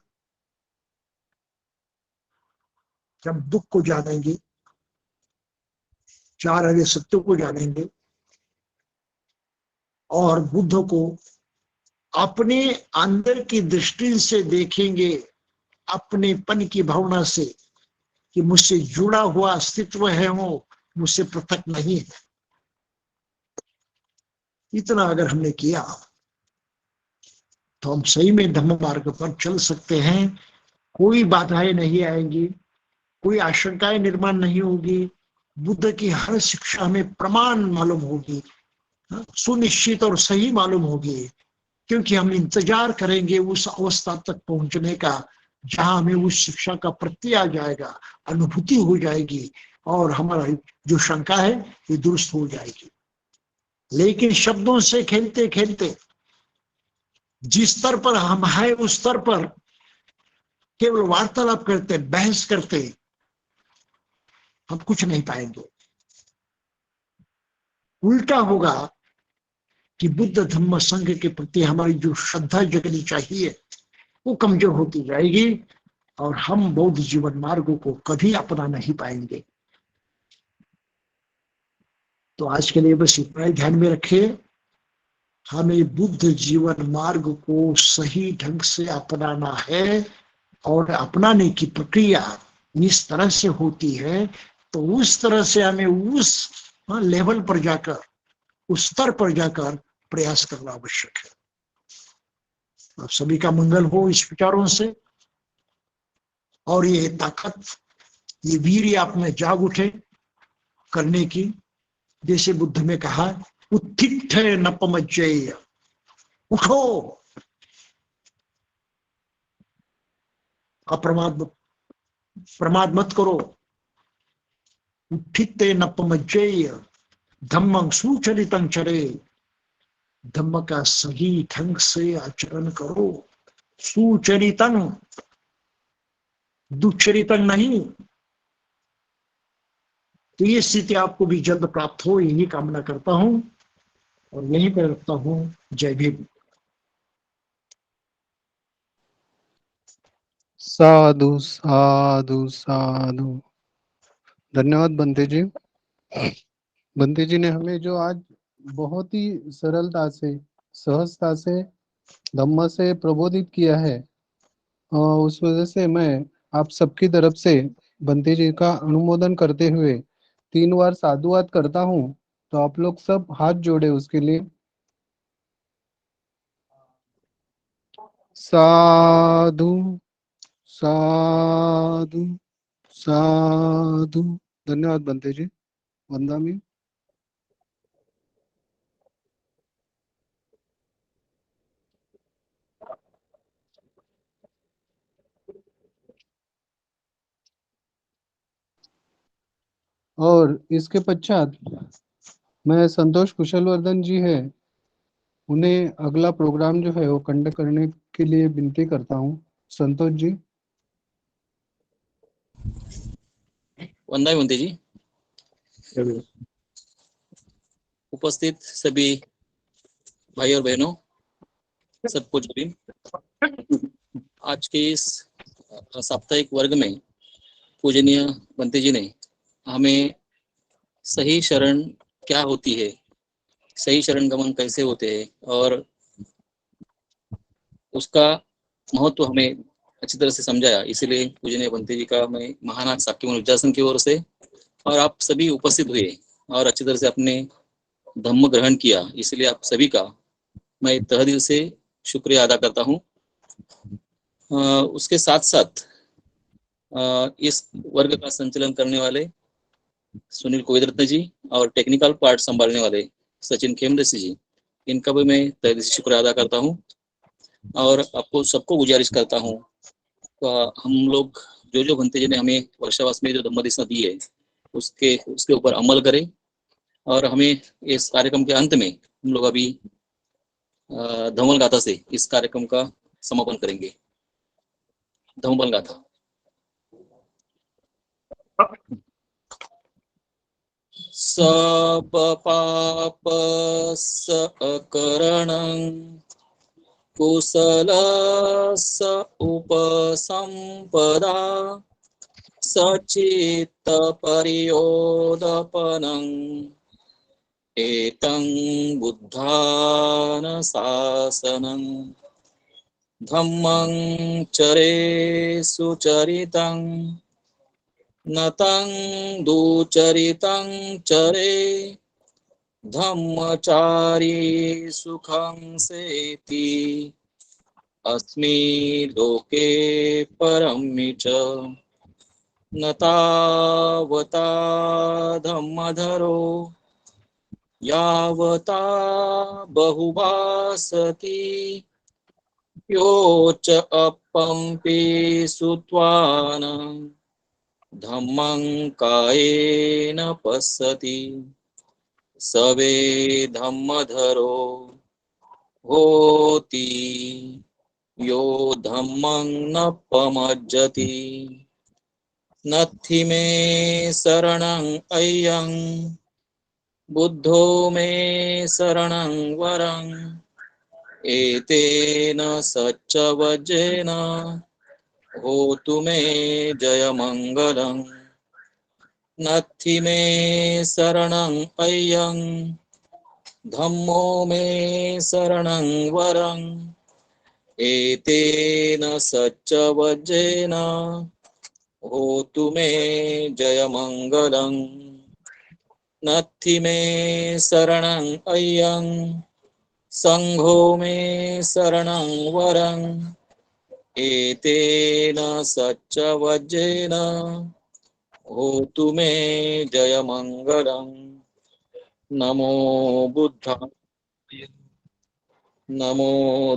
S2: जब दुख को जानेंगे, चार आगे सत्य को जानेंगे और बुद्ध को अपने अंदर की दृष्टि से देखेंगे, अपनेपन की भावना से कि मुझसे जुड़ा हुआ अस्तित्व है, वो मुझसे पृथक नहीं है। इतना अगर हमने किया तो हम सही में धम्म मार्ग पर चल सकते हैं। कोई बाधाएं नहीं आएंगी, कोई आशंकाएं निर्माण नहीं होगी। बुद्ध की हर शिक्षा हमें प्रमाण मालूम होगी, सुनिश्चित और सही मालूम होगी, क्योंकि हम इंतजार करेंगे उस अवस्था तक पहुंचने का जहां हमें उस शिक्षा का प्रत्यय आ जाएगा, अनुभूति हो जाएगी और हमारा जो शंका है ये दुरुस्त हो जाएगी। लेकिन शब्दों से खेलते खेलते जिस स्तर पर हम हैं उस स्तर पर केवल वार्तालाप करते, बहस करते, हम कुछ नहीं पाएंगे। उल्टा होगा कि बुद्ध धम्म संघ के प्रति हमारी जो श्रद्धा जगनी चाहिए वो कमजोर होती जाएगी और हम बौद्ध जीवन मार्गों को कभी अपना नहीं पाएंगे। तो आज के लिए बस इतना ही ध्यान में रखिए, हमें बुद्ध जीवन मार्ग को सही ढंग से अपनाना है और अपनाने की प्रक्रिया इस तरह से होती है, तो उस तरह से हमें उस लेवल पर जाकर, उस स्तर पर जाकर प्रयास करना आवश्यक है। आप सभी का मंगल हो इस विचारों से, और ये ताकत, ये वीर्य आप में जाग उठे करने की। जैसे बुद्ध ने कहा, उत्थित नपमज्जेय, उठो, प्रमाद मत करो। उत्थित नपमज्जेय धम्मं सुचरितं चरे, धम्म का सही ढंग से आचरण करो। सुचरितं दुश्चरितं नहीं। तो ये स्थिति आपको भी जल्द प्राप्त हो, यही कामना करता हूं और यहीं पर रखता हूं। जय भीम।
S1: साधु साधु साधु। धन्यवाद बंते जी। बंते जी ने हमें जो आज बहुत ही सरलता से, सहजता से, धम्म से प्रबोधित किया है, उस वजह से मैं आप सबकी तरफ से बंते जी का अनुमोदन करते हुए 3 बार साधुवाद करता हूँ। तो आप लोग सब हाथ जोड़े उसके लिए। साधु साधु साधु। धन्यवाद बंते जी। वंदामी। और इसके पश्चात मैं संतोष कुशलवर्धन जी है, उन्हें अगला प्रोग्राम जो है वो कंडक्ट करने के लिए विनती करता हूँ। संतोष जी।
S3: वंदना बंते जी। उपस्थित सभी भाई और बहनों, सबको जय भीम। आज के इस साप्ताहिक वर्ग में पूजनीय बंते जी ने हमें सही शरण क्या होती है, सही शरण गमन कैसे होते हैं और उसका महत्व हमें अच्छी तरह से समझाया। इसीलिए पूजनीय बंते जी का मैं महानाथ साक्यमणि विद्यासन की ओर से और आप सभी उपस्थित हुए और अच्छी तरह से अपने धम्म ग्रहण किया, इसलिए आप सभी का मैं तहे दिल से शुक्रिया अदा करता हूँ। उसके साथ साथ इस वर्ग का संचालन करने वाले सुनील कोविदरत्न जी और टेक्निकल पार्ट संभालने वाले सचिन खेमदेसी जी, इनका भी मैं तहे दिल से शुक्रिया अदा करता हूँ। और आपको सबको गुजारिश करता हूँ, हम लोग जो बंते जी ने हमें वर्षावास में जो धम्म दिशा दी है उसके ऊपर अमल करें और हमें इस कार्यक्रम के अंत में हम लोग अभी धम्मल गाथा से इस कार्यक्रम का समापन करेंगे। धम्मल गाथा। सब पाप सकरणं कुशल स उपसंपदा सचित्त परियोदपनं एतं बुद्धान शासनं धम्मं चरे सुचरितं नतं दुचरितं चरे धम्मचारी सुखं सेति अस्मि लोके परमि च न तावता धम्मधरो यावता बहुभासति यो च अपम्पि सुत्वान धम्मं कायेन पश्यति सवे धम्मधरो होति यो धम्मं न पमज्जति नत्थि मे शरणं अय्यं बुद्धो मे शरणं वरं एतेन सच्च वज्रेन होतु मे जयमङ्गलं नत्थि मे शरणं अय्यं धम्मो मे शरणं वरं एतेन सच्च वज्रेन होतु मे जयमङ्गलं नत्थि मे शरणं अय्यं संघो मे शरणं वरं एतेन सच्च वज्रेन होतु मे जयमङ्गलं नमो बुद्धाय नमो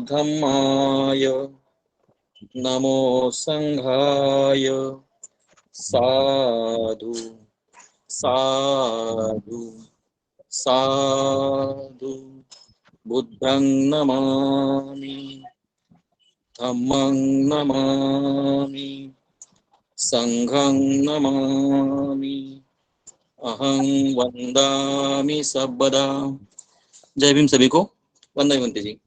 S3: धम्माय नमो संघाय साधु साधु साधु बुद्धं नमामि धम्मं नमामि संघं नमामि अहं वंदामि सबदा। जय भीम सभी को। वंदे मातरम जी।